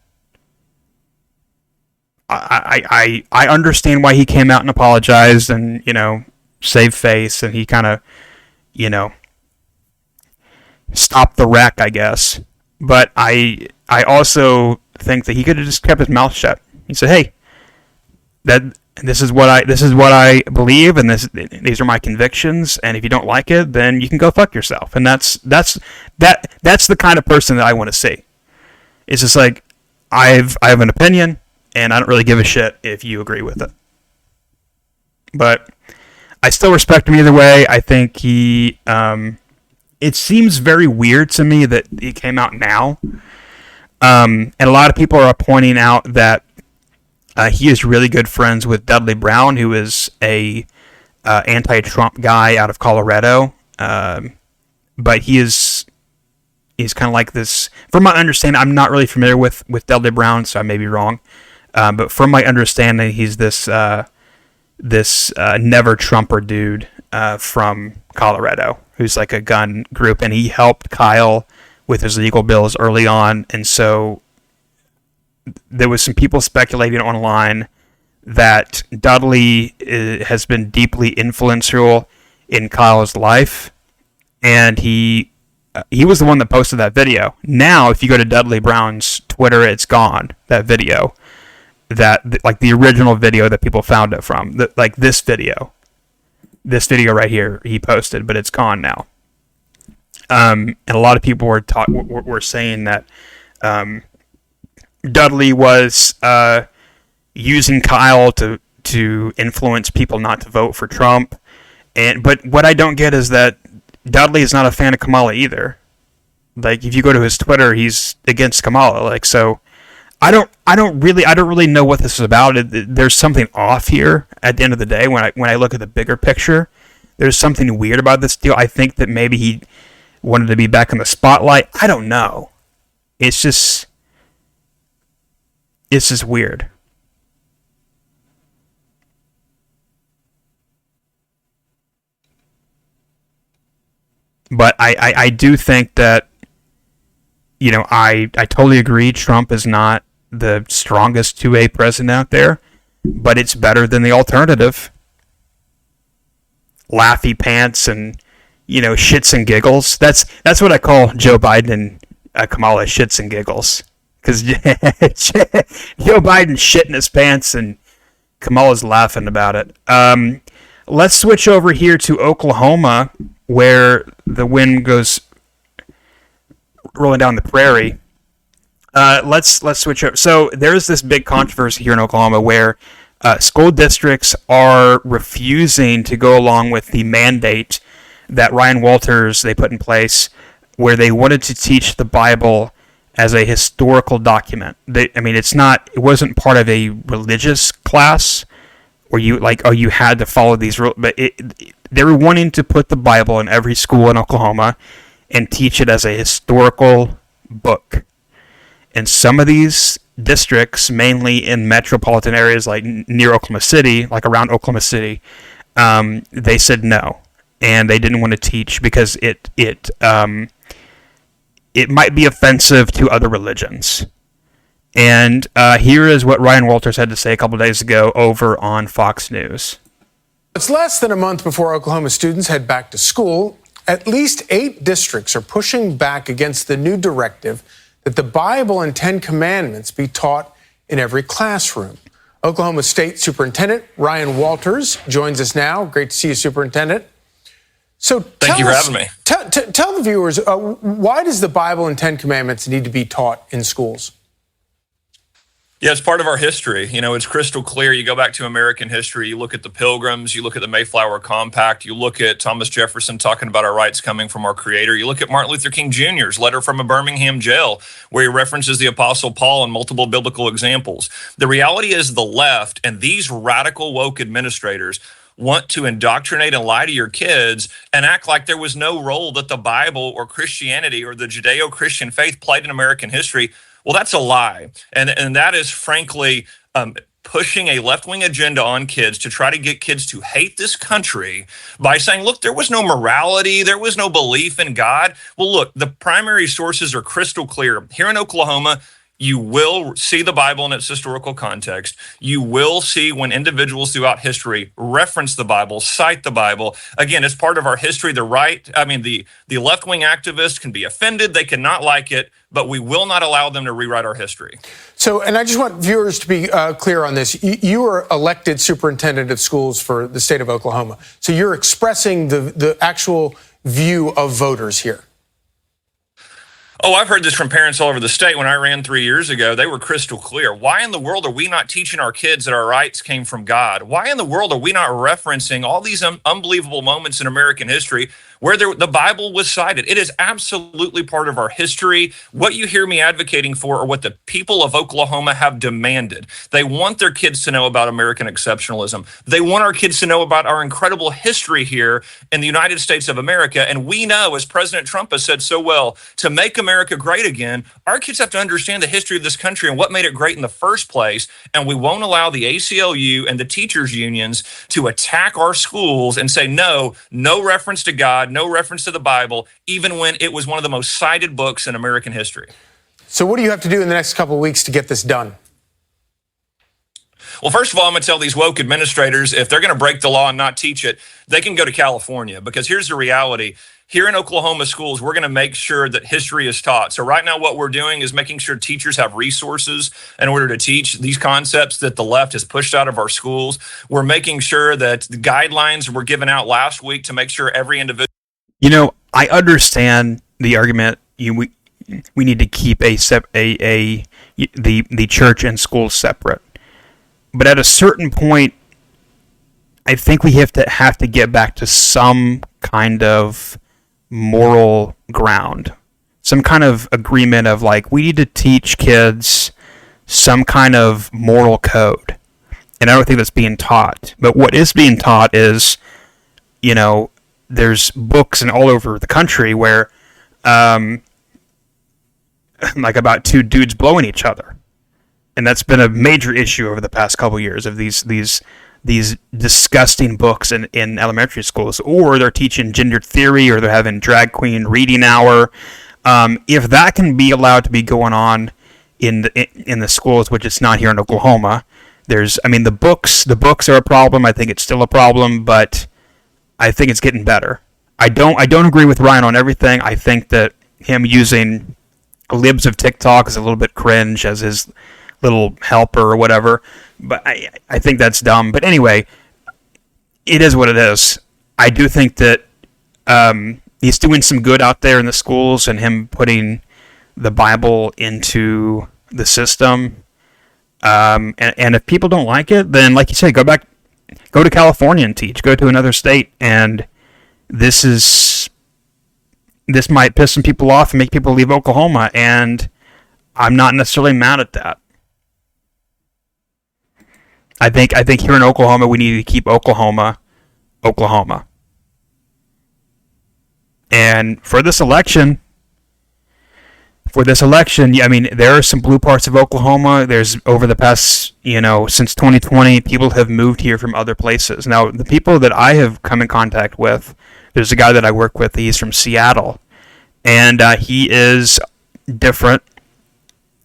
I understand why he came out and apologized and, saved face, and he kind of, stopped the wreck, I guess. But I also think that he could have just kept his mouth shut. He said, "Hey, this is what I believe, and these are my convictions, and if you don't like it, then you can go fuck yourself." And that's the kind of person that I want to see. It's just like I have an opinion, and I don't really give a shit if you agree with it. But I still respect him either way. I think he. It seems very weird to me that he came out now. And a lot of people are pointing out that he is really good friends with Dudley Brown, who is a anti-Trump guy out of Colorado. But he's kind of like this. From my understanding, I'm not really familiar with Dudley Brown, so I may be wrong. But from my understanding, he's this never Trumper dude from Colorado, who's like a gun group, and he helped Kyle with his legal bills early on. And so there was some people speculating online that Dudley has been deeply influential in Kyle's life, and he was the one that posted that video. Now, if you go to Dudley Brown's Twitter, it's gone, that video. That, like, the original video that people found it from, like this video right here, he posted, but it's gone now. And a lot of people were saying that Dudley was using Kyle to influence people not to vote for Trump. But what I don't get is that Dudley is not a fan of Kamala either. Like, if you go to his Twitter, he's against Kamala. Like, so I don't really know what this is about. There's something off here at the end of the day when I look at the bigger picture. There's something weird about this deal. I think that maybe he wanted to be back in the spotlight. I don't know. It's just weird. But I do think that, I totally agree Trump is not the strongest 2A president out there, but it's better than the alternative. Laughy pants and, shits and giggles. That's what I call Joe Biden and Kamala, shits and giggles. Because Joe Biden shitting his pants and Kamala's laughing about it. let's switch over here to Oklahoma, where the wind goes rolling down the prairie. Let's switch over. So there's this big controversy here in Oklahoma where school districts are refusing to go along with the mandate that Ryan Walters they put in place, where they wanted to teach the Bible as a historical document. It wasn't part of a religious class where you had to follow these rules, but they were wanting to put the Bible in every school in Oklahoma and teach it as a historical book. And some of these districts, mainly in metropolitan areas like near Oklahoma City, like around Oklahoma City, they said no, and they didn't want to teach because it might be offensive to other religions. And here is what Ryan Walters had to say a couple days ago over on Fox News.
It's less than a month before Oklahoma students head back to school. At least 8 districts are pushing back against the new directive that the Bible and 10 Commandments be taught in every classroom. Oklahoma State Superintendent Ryan Walters joins us now. Great to see you, Superintendent. So
thank you for having me.
Tell the viewers, why does the Bible and 10 Commandments need to be taught in schools?
Yeah, it's part of our history. You know, it's crystal clear. You go back to American history, you look at the Pilgrims, you look at the Mayflower Compact, you look at Thomas Jefferson talking about our rights coming from our Creator. You look at Martin Luther King Jr.'s letter from a Birmingham jail, where he references the Apostle Paul in multiple biblical examples. The reality is the left and these radical woke administrators want to indoctrinate and lie to your kids and act like there was no role that the Bible or Christianity or the Judeo-Christian faith played in American history. Well, that's a lie. And that is frankly pushing a left-wing agenda on kids to try to get kids to hate this country by saying, look, there was no morality, there was no belief in God. Well, look, the primary sources are crystal clear. Here in Oklahoma, you will see the Bible in its historical context. You will see when individuals throughout history reference the Bible, cite the Bible. Again, it's part of our history. The left-wing activists can be offended. They cannot like it, but we will not allow them to rewrite our history.
So, and I just want viewers to be clear on this. You are elected superintendent of schools for the state of Oklahoma. So you're expressing the actual view of voters here.
Oh, I've heard this from parents all over the state. When I ran 3 years ago, they were crystal clear. Why in the world are we not teaching our kids that our rights came from God? Why in the world are we not referencing all these unbelievable moments in American history where the Bible was cited? It is absolutely part of our history. What you hear me advocating for are what the people of Oklahoma have demanded. They want their kids to know about American exceptionalism. They want our kids to know about our incredible history here in the United States of America. And we know, as President Trump has said so well, to make America great again, our kids have to understand the history of this country and what made it great in the first place. And we won't allow the ACLU and the teachers unions to attack our schools and say, no reference to God, no reference to the Bible, even when it was one of the most cited books in American history.
So what do you have to do in the next couple of weeks to get this done?
Well, first of all, I'm going to tell these woke administrators, if they're going to break the law and not teach it, they can go to California, because here's the reality. Here in Oklahoma schools, we're going to make sure that history is taught. So right now what we're doing is making sure teachers have resources in order to teach these concepts that the left has pushed out of our schools. We're making sure that the guidelines were given out last week to make sure every individual...
You know, I understand the argument. We need to keep the church and schools separate, but at a certain point, I think we have to get back to some kind of moral ground, some kind of agreement of like, we need to teach kids some kind of moral code, and I don't think that's being taught. But what is being taught is, you know, there's books and all over the country where, like about 2 dudes blowing each other, and that's been a major issue over the past couple years of these disgusting books in elementary schools. Or they're teaching gender theory, or they're having drag queen reading hour. If that can be allowed to be going on in the schools, which it's not here in Oklahoma, the books are a problem. I think it's still a problem, but I think it's getting better. I don't agree with Ryan on everything. I think that him using libs of TikTok is a little bit cringe as his little helper or whatever. But I think that's dumb. But anyway, it is what it is. I do think that he's doing some good out there in the schools, and him putting the Bible into the system. And if people don't like it, then, like you say, go to California and teach. Go to another state, and this might piss some people off and make people leave Oklahoma, and I'm not necessarily mad at that. I think here in Oklahoma, we need to keep Oklahoma. And for this election, I mean, there are some blue parts of Oklahoma. There's, over the past, since 2020, people have moved here from other places. Now, the people that I have come in contact with, there's a guy that I work with, he's from Seattle, and he is different.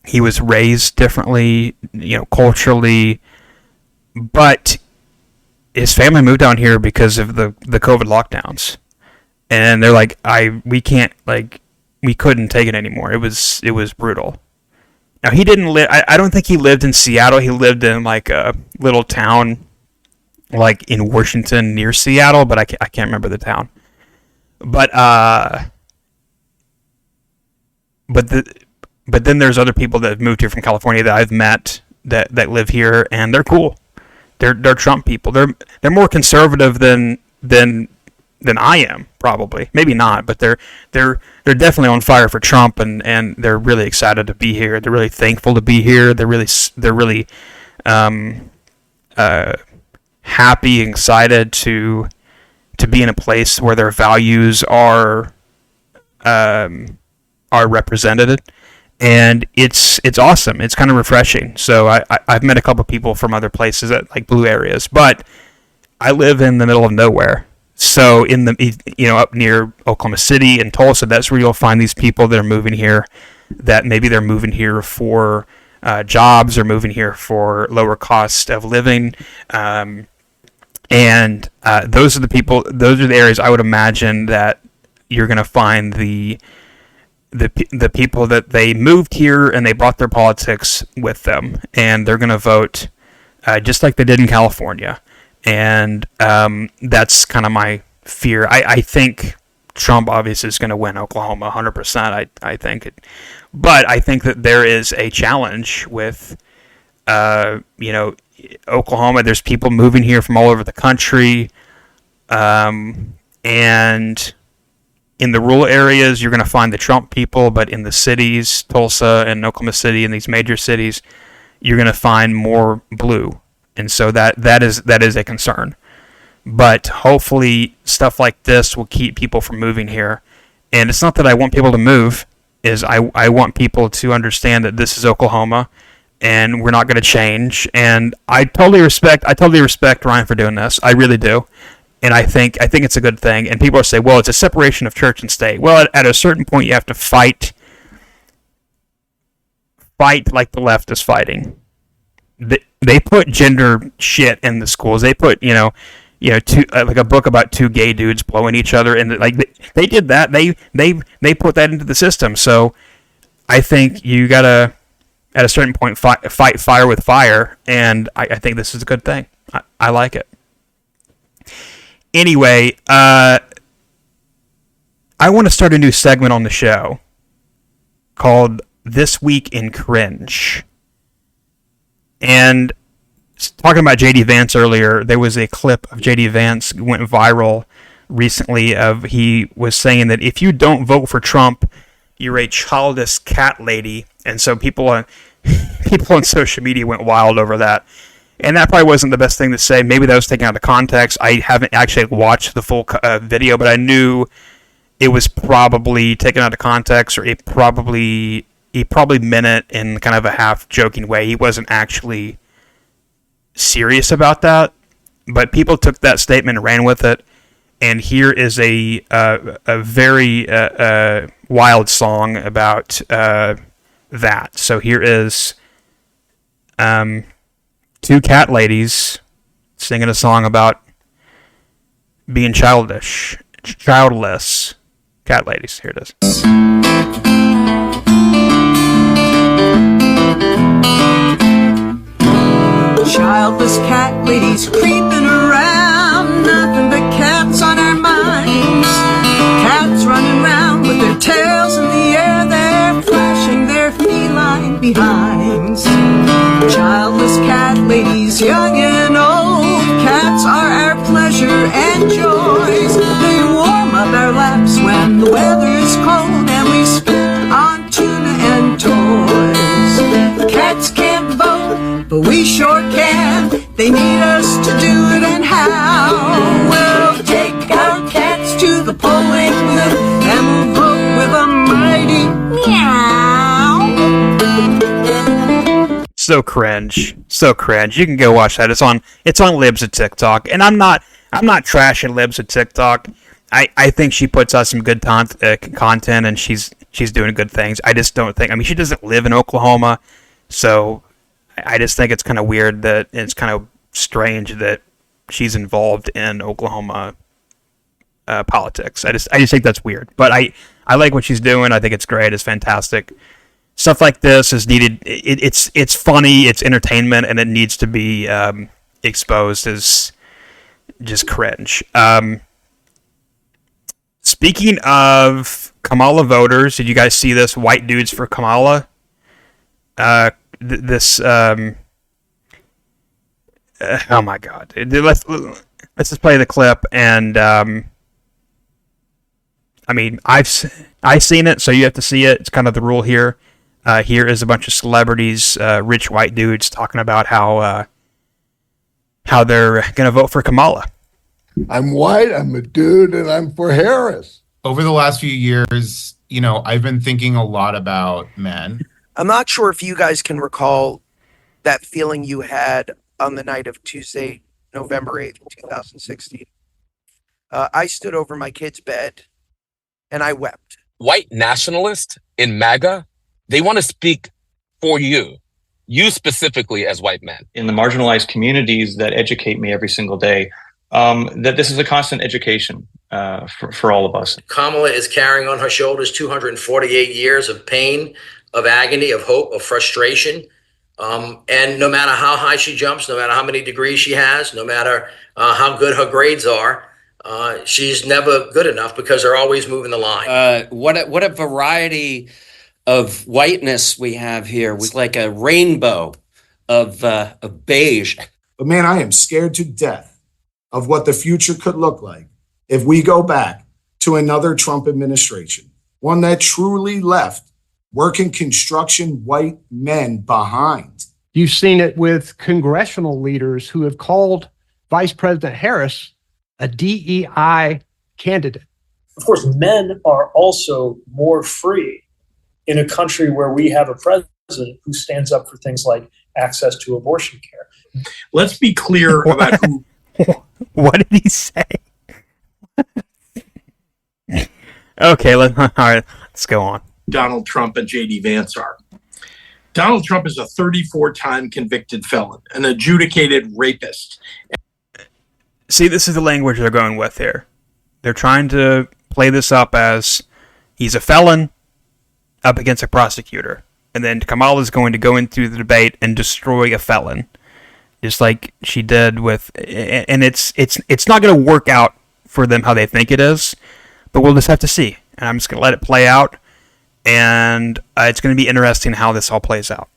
He was raised differently, culturally, but his family moved down here because of the COVID lockdowns. And they're like, we couldn't take it anymore. It was brutal. Now, he didn't live, I don't think he lived in Seattle. He lived in like a little town like in Washington near Seattle, but I can't remember the town. But then there's other people that have moved here from California that I've met that live here, and they're cool. They're Trump people. They're more conservative than I am, probably. Maybe not, but they're definitely on fire for Trump, and they're really excited to be here. They're really thankful to be here. They're really happy and excited to be in a place where their values are represented, and it's awesome. It's kind of refreshing. So I've met a couple people from other places at like blue areas, but I live in the middle of nowhere. So in the up near Oklahoma City and Tulsa, that's where you'll find these people that are moving here. That maybe they're moving here for jobs, or moving here for lower cost of living, and those are the people. Those are the areas I would imagine that you're going to find the people that they moved here and they brought their politics with them, and they're going to vote just like they did in California. And that's kind of my fear. I think Trump obviously is going to win Oklahoma 100%. I think it, but I think that there is a challenge with Oklahoma. There's people moving here from all over the country, and in the rural areas you're going to find the Trump people, but in the cities, Tulsa and Oklahoma City, and these major cities, you're going to find more blue. And so that is a concern. But hopefully stuff like this will keep people from moving here. And it's not that I want people to move, is I want people to understand that this is Oklahoma and we're not going to change. And I totally respect Ryan for doing this. I really do. And I think it's a good thing. And people say, well, it's a separation of church and state. Well, at a certain point you have to fight like the left is fighting. They put gender shit in the schools. They put, like a book about two gay dudes blowing each other, and like they did that. They put that into the system. So I think you gotta, at a certain point, fight fire with fire, and I think this is a good thing. I like it. Anyway, I want to start a new segment on the show called This Week in Cringe. And talking about J.D. Vance earlier, there was a clip of J.D. Vance went viral recently of he was saying that if you don't vote for Trump, you're a childish cat lady. And so people on social media went wild over that. And that probably wasn't the best thing to say. Maybe that was taken out of context. I haven't actually watched the full video, but I knew it was probably taken out of context, or he probably meant it in kind of a half-joking way. He wasn't actually serious about that, but people took that statement and ran with it. And here is a very wild song about that. So here is two cat ladies singing a song about being childless cat ladies. Here it is.
Childless cat ladies creeping around need us to do it and how? We'll take our cats to the polling booth and we'll vote with a mighty meow.
So cringe. You can go watch that. It's on Libs of TikTok, and I'm not trashing Libs of TikTok. I think she puts out some good content, and she's doing good things. I just don't think. I mean, she doesn't live in Oklahoma, so I just think it's kind of weird that it's kind of strange that she's involved in Oklahoma politics. I just think that's weird. But I like what she's doing. I think it's great. It's fantastic. Stuff like this is needed. It's funny. It's entertainment, and it needs to be exposed as just cringe. Speaking of Kamala voters, did you guys see this? White dudes for Kamala. Oh my God! Let's just play the clip. And I mean, I've seen it, so you have to see it. It's kind of the rule here. Here is a bunch of celebrities, rich white dudes, talking about how they're going to vote for Kamala.
I'm white, I'm a dude, and I'm for Harris.
Over the last few years, I've been thinking a lot about men.
I'm not sure if you guys can recall that feeling you had on the night of Tuesday, November 8th, 2016. I stood over my kid's bed and I wept.
White nationalists in MAGA, they want to speak for you specifically as white men.
In the marginalized communities that educate me every single day, that this is a constant education for all of us.
Kamala is carrying on her shoulders 248 years of pain, of agony, of hope, of frustration. And no matter how high she jumps, no matter how many degrees she has, no matter how good her grades are, she's never good enough because they're always moving the line.
What a variety of whiteness we have here. It's like a rainbow of beige.
But man, I am scared to death of what the future could look like if we go back to another Trump administration, one that truly left working construction white men behind.
You've seen it with congressional leaders who have called Vice President Harris a DEI candidate.
Of course, men are also more free in a country where we have a president who stands up for things like access to abortion care.
Let's be clear about who.
What did he say? Okay, all right, let's go on.
Donald Trump and J.D. Vance are. Donald Trump is a 34-time convicted felon, an adjudicated rapist.
See, this is the language they're going with here. They're trying to play this up as he's a felon up against a prosecutor. And then Kamala is going to go into the debate and destroy a felon. Just like she did with, and it's not going to work out for them how they think it is, but we'll just have to see. And I'm just going to let it play out, and it's going to be interesting how this all plays out.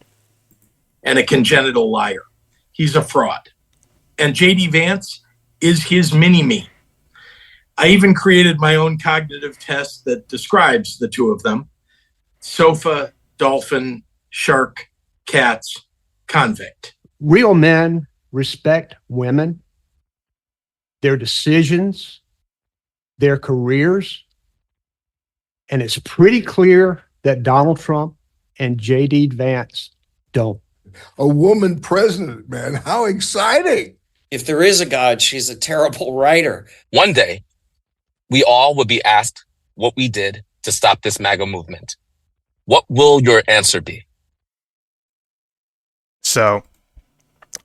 And a congenital liar. He's a fraud. And J.D. Vance is his mini-me. I even created my own cognitive test that describes the two of them. Sofa, dolphin, shark, cats, convict.
Real men respect women, their decisions, their careers, and it's pretty clear that Donald Trump and J.D. Vance don't.
A woman president, man. How exciting.
If there is a God, she's a terrible writer.
One day, we all will be asked what we did to stop this MAGA movement. What will your answer be?
So,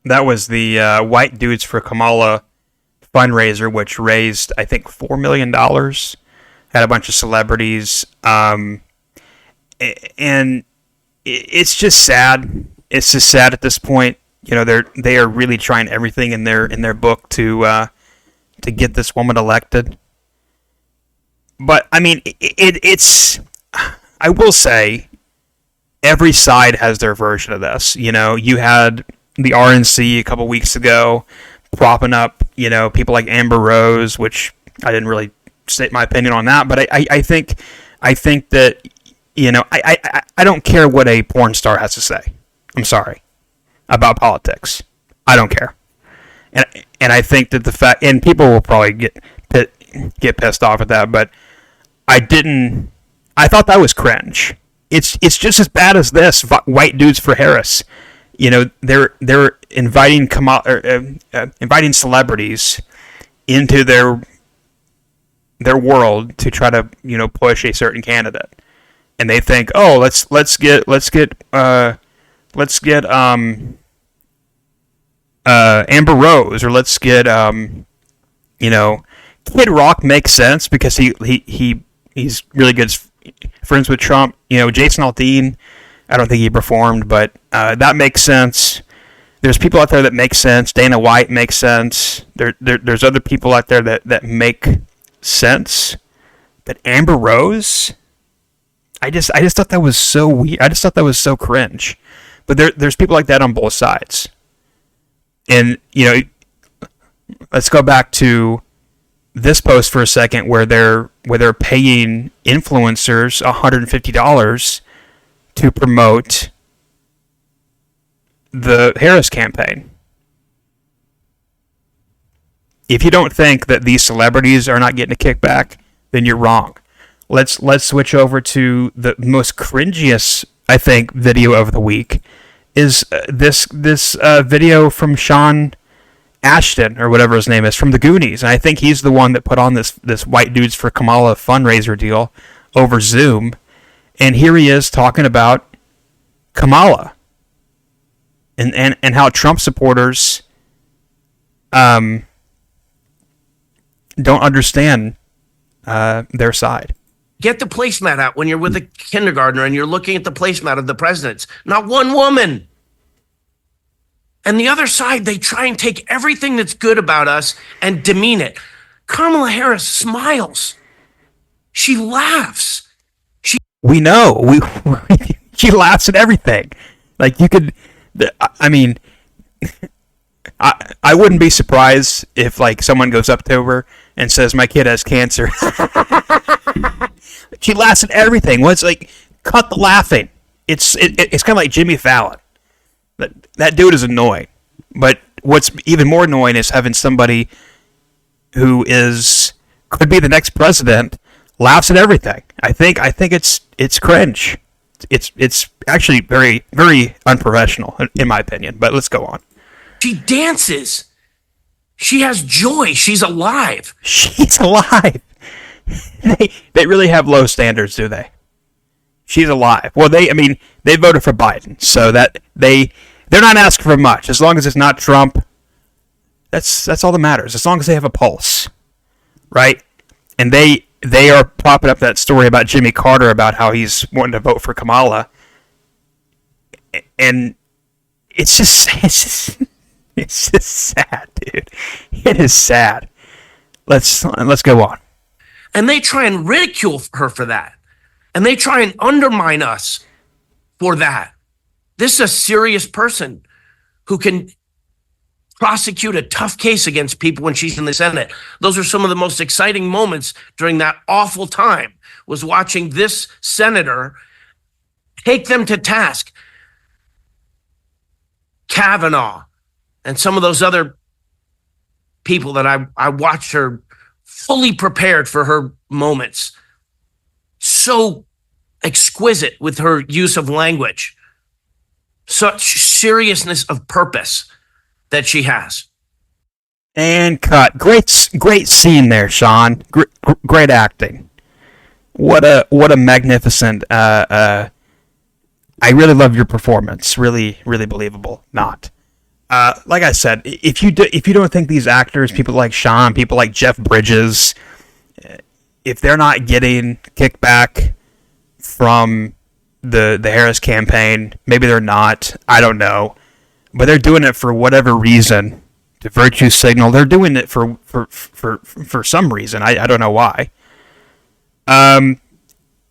that was the White Dudes for Kamala fundraiser, which raised, I think, $4 million. Had a bunch of celebrities. And it's just sad. It's just sad at this point. You know, they are really trying everything in their book to get this woman elected. But I mean, it's. I will say, every side has their version of this. You know, you had the RNC a couple weeks ago propping up, you know, people like Amber Rose, which I didn't really state my opinion on that, but I think that, you know, I don't care what a porn star has to say. I'm sorry. About politics. I don't care. And I think that the fact, and people will probably get pissed off at that, but I thought that was cringe. It's just as bad as this. White dudes for Harris. They're inviting inviting celebrities into their world to try to push a certain candidate, and they think, oh, let's get Amber Rose, or let's get Kid Rock makes sense because he's really good friends with Trump. Jason Aldean, I don't think he performed, but that makes sense. There's people out there that make sense. Dana White makes sense. There's other people out there that make sense. But Amber Rose, I just thought that was so weird. I just thought that was so cringe. But there's people like that on both sides. And let's go back to this post for a second, where they're paying influencers $150 to promote the Harris campaign. If you don't think that these celebrities are not getting a kickback, then you're wrong. Let's switch over to the most cringiest, I think, video of the week. Is this video from Sean Ashton, or whatever his name is, from the Goonies. And I think he's the one that put on this White Dudes for Kamala fundraiser deal over Zoom. And here he is talking about Kamala and how Trump supporters don't understand their side.
Get the placemat out when you're with a kindergartner and you're looking at the placemat of the presidents. Not one woman. And the other side, they try and take everything that's good about us and demean it. Kamala Harris smiles. She laughs.
We know. She laughs at everything. Like, you could... I mean... I wouldn't be surprised if, like, someone goes up to her and says, my kid has cancer. She laughs at everything. Well, it's like, cut the laughing. It's kind of like Jimmy Fallon. That dude is annoying. But what's even more annoying is having somebody who could be the next president laughs at everything. I think it's cringe. It's actually very, very unprofessional, in my opinion. But let's go on.
She dances. She has joy. She's alive.
She's alive. They really have low standards, do they? She's alive. Well, they voted for Biden, so that they're not asking for much. As long as it's not Trump, that's all that matters. As long as they have a pulse, right? And they are propping up that story about Jimmy Carter, about how he's wanting to vote for Kamala, and it's just sad, dude. It is sad. Let's go on.
And they try and ridicule her for that. And they try and undermine us for that. This is a serious person who can prosecute a tough case against people when she's in the Senate. Those are some of the most exciting moments during that awful time, was watching this senator take them to task. Kavanaugh and some of those other people that I watched her fully prepared for her moments. So exquisite with her use of language. Such seriousness of purpose that she has.
And cut. Great scene there, Sean. Great acting. What a magnificent. I really love your performance. Really, really believable. Not. Like I said, if you don't think these actors, people like Sean, people like Jeff Bridges, if they're not getting kickback from the Harris campaign, maybe they're not. I don't know, but they're doing it for whatever reason, to virtue signal. They're doing it for some reason. I don't know why.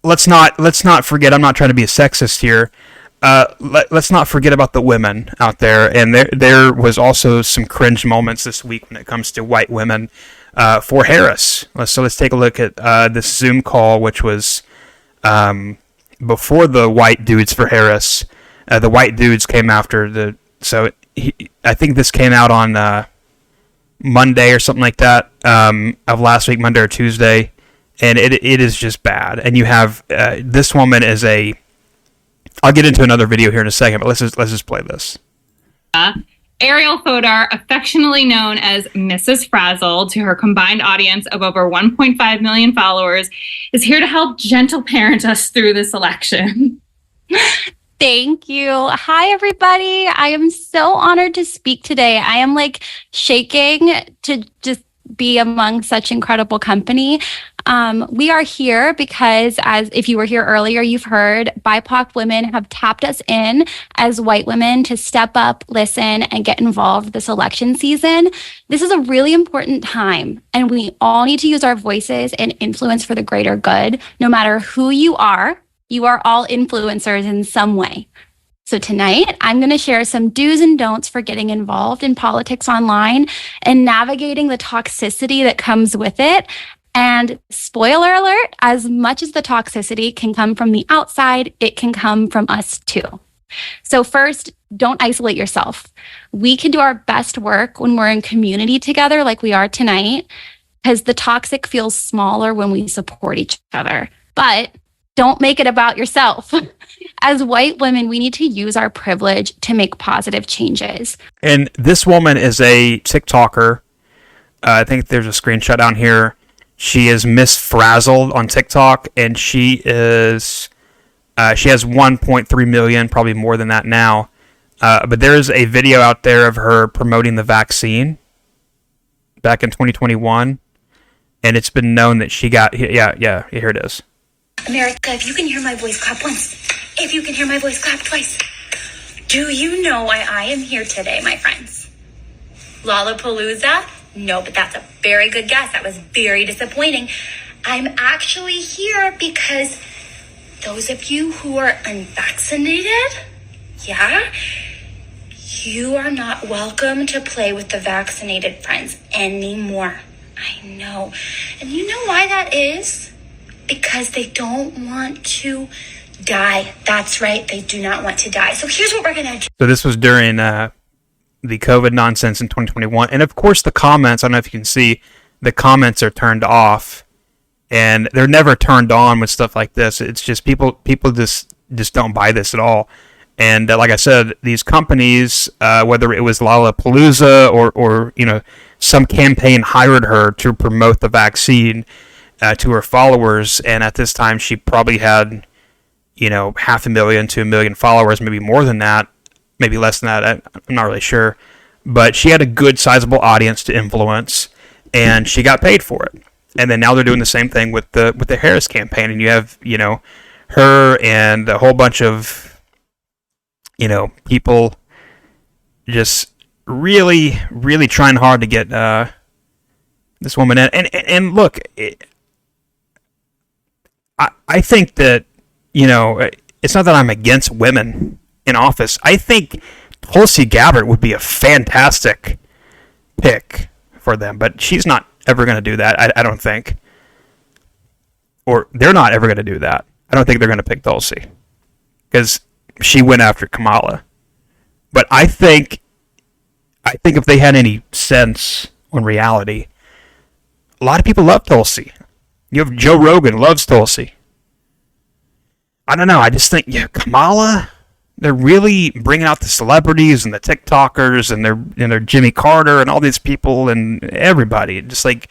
Let's not forget. I'm not trying to be a sexist here. Let's not forget about the women out there. And there was also some cringe moments this week when it comes to white women for Harris. So let's take a look at this Zoom call, which was before the White Dudes for Harris. The White Dudes came after the... So I think this came out on Monday or something like that, of last week, Monday or Tuesday, and it is just bad. And you have this woman is a. I'll get into another video here in a second, but let's just play this.
Ariel Fodor, affectionately known as Mrs. Frazzle, to her combined audience of over 1.5 million followers, is here to help gentle parent us through this election.
Thank you. Hi, everybody. I am so honored to speak today. I am like shaking to just be among such incredible company. We are here because, as if you were here earlier, you've heard BIPOC women have tapped us in as white women to step up, listen, and get involved this election season. This is a really important time, and we all need to use our voices and influence for the greater good. No matter who you are all influencers in some way. So tonight, I'm going to share some do's and don'ts for getting involved in politics online and navigating the toxicity that comes with it. And spoiler alert, as much as the toxicity can come from the outside, it can come from us too. So first, don't isolate yourself. We can do our best work when we're in community together like we are tonight, because the toxic feels smaller when we support each other. But don't make it about yourself. As white women, we need to use our privilege to make positive changes.
And this woman is a TikToker. I think there's a screenshot down here. She is Miss Frazzled on TikTok, and she has 1.3 million, probably more than that now. But there's a video out there of her promoting the vaccine back in 2021, and it's been known that she got here it is.
America, if you can hear my voice, clap once. If you can hear my voice, clap twice. Do you know why I am here today, my friends? Lollapalooza? No, but that's a very good guess. That was very disappointing. I'm actually here because those of you who are unvaccinated, you are not welcome to play with the vaccinated friends anymore. I know. And you know why that is? Because they don't want to die. That's right. They do not want to die. So here's what we're going to do.
So this was during the COVID nonsense in 2021. And of course, the comments, I don't know if you can see, the comments are turned off. And they're never turned on with stuff like this. It's just people just don't buy this at all. And like I said, these companies, whether it was Lollapalooza or some campaign hired her to promote the vaccine to her followers, and at this time she probably had 500,000 to 1 million followers, maybe more than that, maybe less than that, I'm not really sure, but she had a good sizable audience to influence, and she got paid for it. And then now they're doing the same thing with the Harris campaign, and you have her and a whole bunch of people just really trying hard to get this woman in. And look, I think that, it's not that I'm against women in office. I think Tulsi Gabbard would be a fantastic pick for them, but she's not ever going to do that, I don't think. Or they're not ever going to do that. I don't think they're going to pick Tulsi because she went after Kamala. But I think if they had any sense on reality, a lot of people love Tulsi. You have Joe Rogan loves Tulsi. I don't know. I just think, Kamala, they're really bringing out the celebrities and the TikTokers and their Jimmy Carter and all these people and everybody. Just like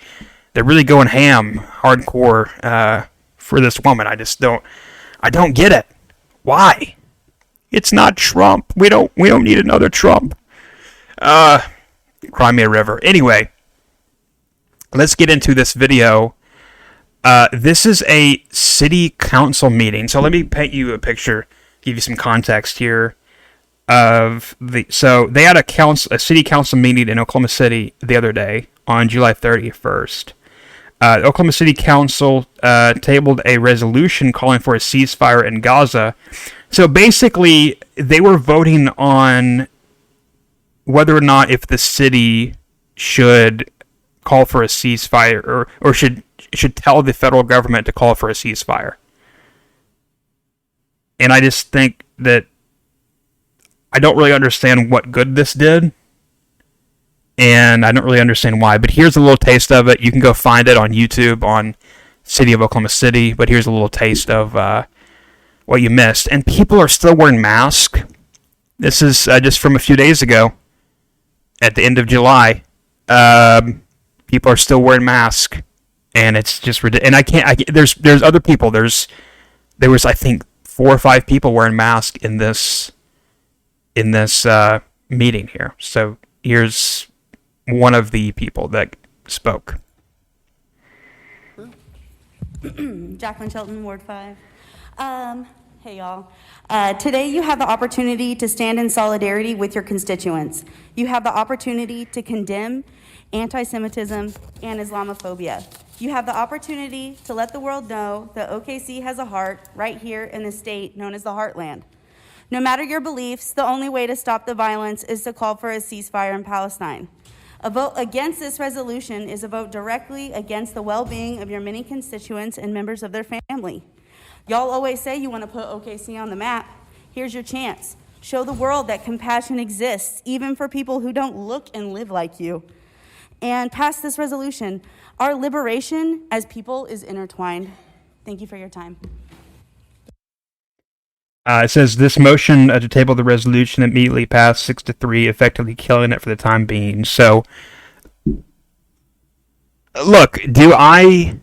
they're really going ham, hardcore for this woman. I don't get it. Why? It's not Trump. We don't need another Trump. Cry me a river. Anyway, let's get into this video. This is a city council meeting. So let me paint you a picture, give you some context here. So they had a city council meeting in Oklahoma City the other day on July 31st. The Oklahoma City Council tabled a resolution calling for a ceasefire in Gaza. So basically, they were voting on whether or not if the city should call for a ceasefire or should tell the federal government to call for a ceasefire. And I just think that I don't really understand what good this did. and I don't really understand why. But here's a little taste of it. You can go find it on YouTube on City of Oklahoma City. But here's a little taste of what you missed. And people are still wearing masks. This is just from a few days ago, at the end of July. People are still wearing masks, and it's just ridiculous. And there's other people. There was, I think, 4 or 5 people wearing masks in this meeting here. So here's one of the people that spoke.
Jacqueline Shelton, Ward 5. Hey, y'all. Today you have the opportunity to stand in solidarity with your constituents. You have the opportunity to condemn anti-Semitism and Islamophobia. You have the opportunity to let the world know that OKC has a heart right here in the state known as the Heartland. No matter your beliefs, the only way to stop the violence is to call for a ceasefire in Palestine. A vote against this resolution is a vote directly against the well-being of your many constituents and members of their family. Y'all always say you want to put OKC on the map. Here's your chance. Show the world that compassion exists, even for people who don't look and live like you. And pass this resolution. Our liberation as people is intertwined. Thank you for your time.
It says this motion to table the resolution immediately passed 6-3, effectively killing it for the time being. So, look, do I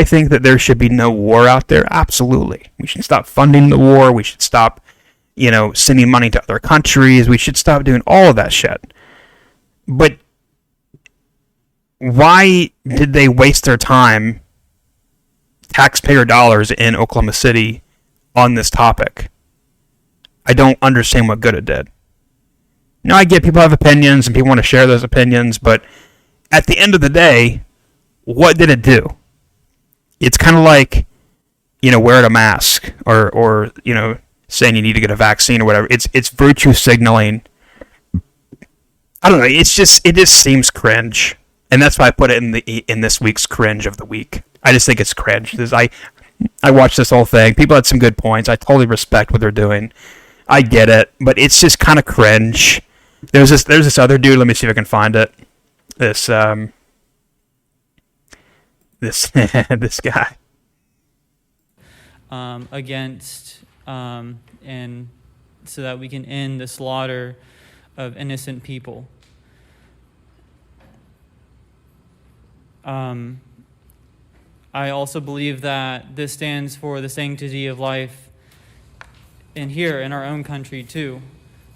think that there should be no war out there? Absolutely. We should stop funding the war. We should stop, sending money to other countries. We should stop doing all of that shit. But why did they waste their time, taxpayer dollars, in Oklahoma City on this topic? I don't understand what good it did. I get people have opinions and people want to share those opinions, but at the end of the day, what did it do? It's kind of like, wearing a mask or saying you need to get a vaccine or whatever. It's virtue signaling. I don't know. It just seems cringe, and that's why I put it in this week's cringe of the week. I just think it's cringe. I watched this whole thing. People had some good points. I totally respect what they're doing. I get it, but it's just kind of cringe. There's this other dude. Let me see if I can find it. This this guy.
Against and so that we can end the slaughter of innocent people. I also believe that this stands for the sanctity of life in our own country too,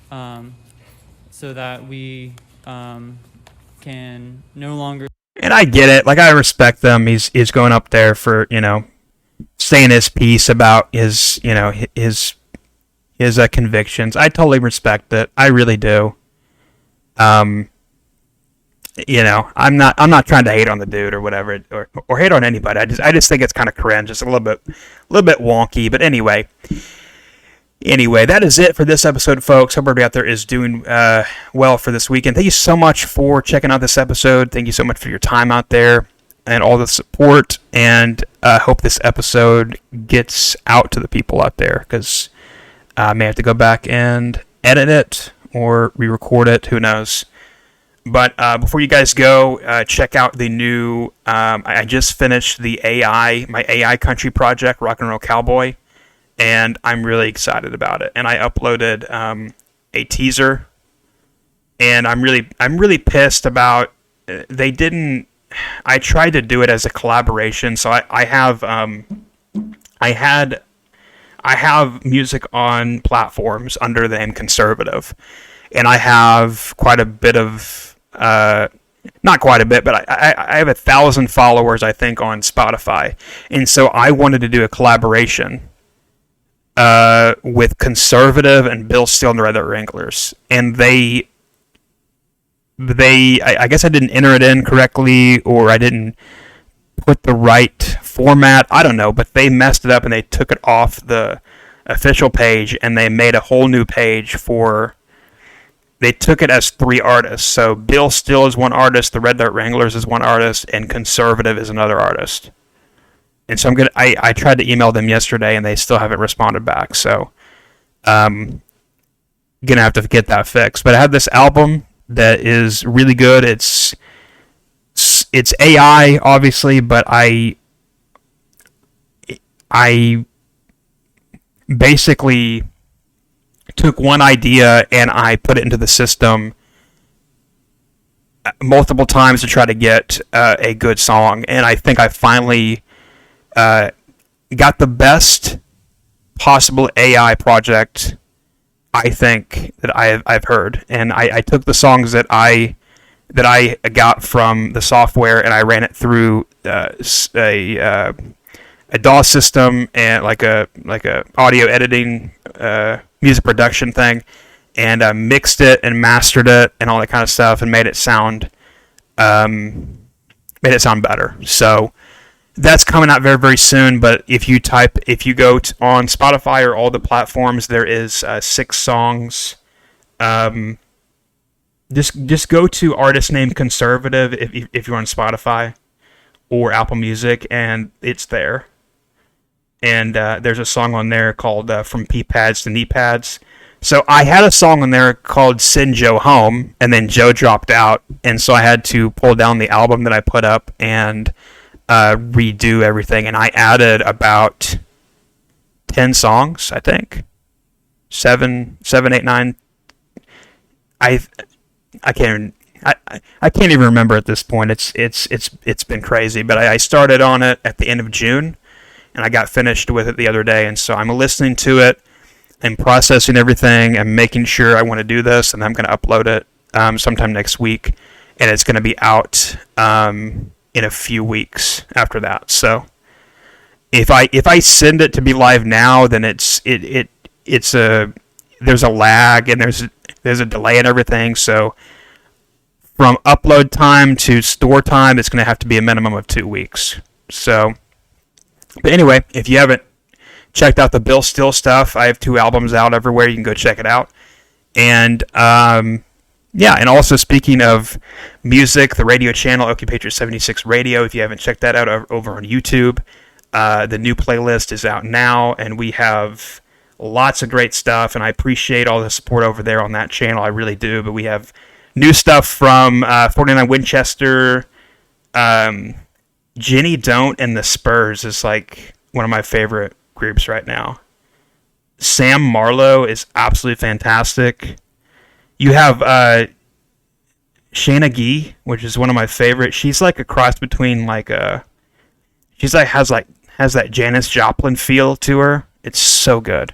so that we can no longer.
And I get it. Like, I respect them. He's going up there for, saying his piece about his convictions. I totally respect it. I really do. I'm not trying to hate on the dude or whatever, or hate on anybody. I just think it's kind of cringe. It's a little bit wonky. But anyway, that is it for this episode, folks. Hope everybody out there is doing well for this weekend. Thank you so much for checking out this episode. Thank you so much for your time out there and all the support. And I hope this episode gets out to the people out there, because I may have to go back and edit it or re-record it. Who knows? But before you guys go, check out the new. I just finished my AI country project, Rock and Roll Cowboy. And I'm really excited about it. And I uploaded a teaser, and I'm really pissed about they didn't. I tried to do it as a collaboration, so I have music on platforms under the name Conservative, and I have quite a bit of not quite a bit, but I have 1,000 followers, I think, on Spotify, and so I wanted to do a collaboration with Conservative and Bill Steele and the Red Dirt Wranglers, and I guess I didn't enter it in correctly, or I didn't put the right format. I don't know, but they messed it up and they took it off the official page and they made a whole new page they took it as 3 artists. So Bill Steele is one artist, the Red Dirt Wranglers is one artist, and Conservative is another artist. And so I tried to email them yesterday and they still haven't responded back. So gonna have to get that fixed. But I have this album that is really good. It's AI, obviously, but I basically took one idea and I put it into the system multiple times to try to get a good song, and I think I finally got the best possible AI project I think that I've heard. And I took the songs that I got from the software and I ran it through a DAW system and like a audio editing music production thing, and mixed it and mastered it and all that kind of stuff and made it sound better. So that's coming out very, very soon. But if you go on Spotify or all the platforms, there is 6 songs. Just go to artist name Conservative if you're on Spotify or Apple Music, and it's there. And there's a song on there called From Pee Pads to Knee Pads. So I had a song on there called Send Joe Home, and then Joe dropped out, and so I had to pull down the album that I put up and redo everything, and I added about 10 songs, I think. 7, 8, 9. I can't even remember at this point. It's been crazy, but I started on it at the end of June, and I got finished with it the other day, and so I'm listening to it and processing everything and making sure I want to do this, and I'm going to upload it sometime next week, and it's going to be out in a few weeks after that. So if I send it to be live now, then there's a lag and there's a delay and everything. So from upload time to store time, it's going to have to be a minimum of 2 weeks. So, but anyway, if you haven't checked out the Bill Still stuff, I have 2 albums out everywhere. You can go check it out. And and also speaking of music, the radio channel OK Patriot 76 Radio, if you haven't checked that out over on YouTube, the new playlist is out now, and we have lots of great stuff, and I appreciate all the support over there on that channel. I really do. But we have new stuff from 49 Winchester, Jenny Don't, and the Spurs is like one of my favorite groups right now. Sam Marlowe is absolutely fantastic. You have Shayna Gee, which is one of my favorite. She's like a cross between has that Janis Joplin feel to her. It's so good.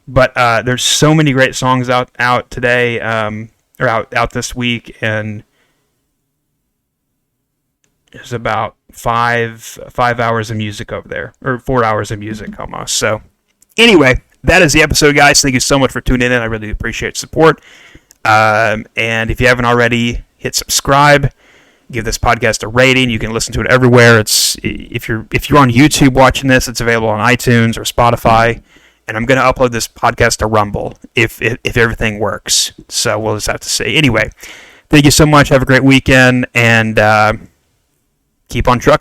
But there's so many great songs out today, or out this week, and there's about 5 hours of music over there, or 4 hours of music almost. So anyway, that is the episode, guys. Thank you so much for tuning in. I really appreciate support. And if you haven't already, hit subscribe. Give this podcast a rating. You can listen to it everywhere. If you're on YouTube watching this, it's available on iTunes or Spotify. And I'm going to upload this podcast to Rumble if everything works. So we'll just have to see. Anyway, thank you so much. Have a great weekend, and keep on trucking.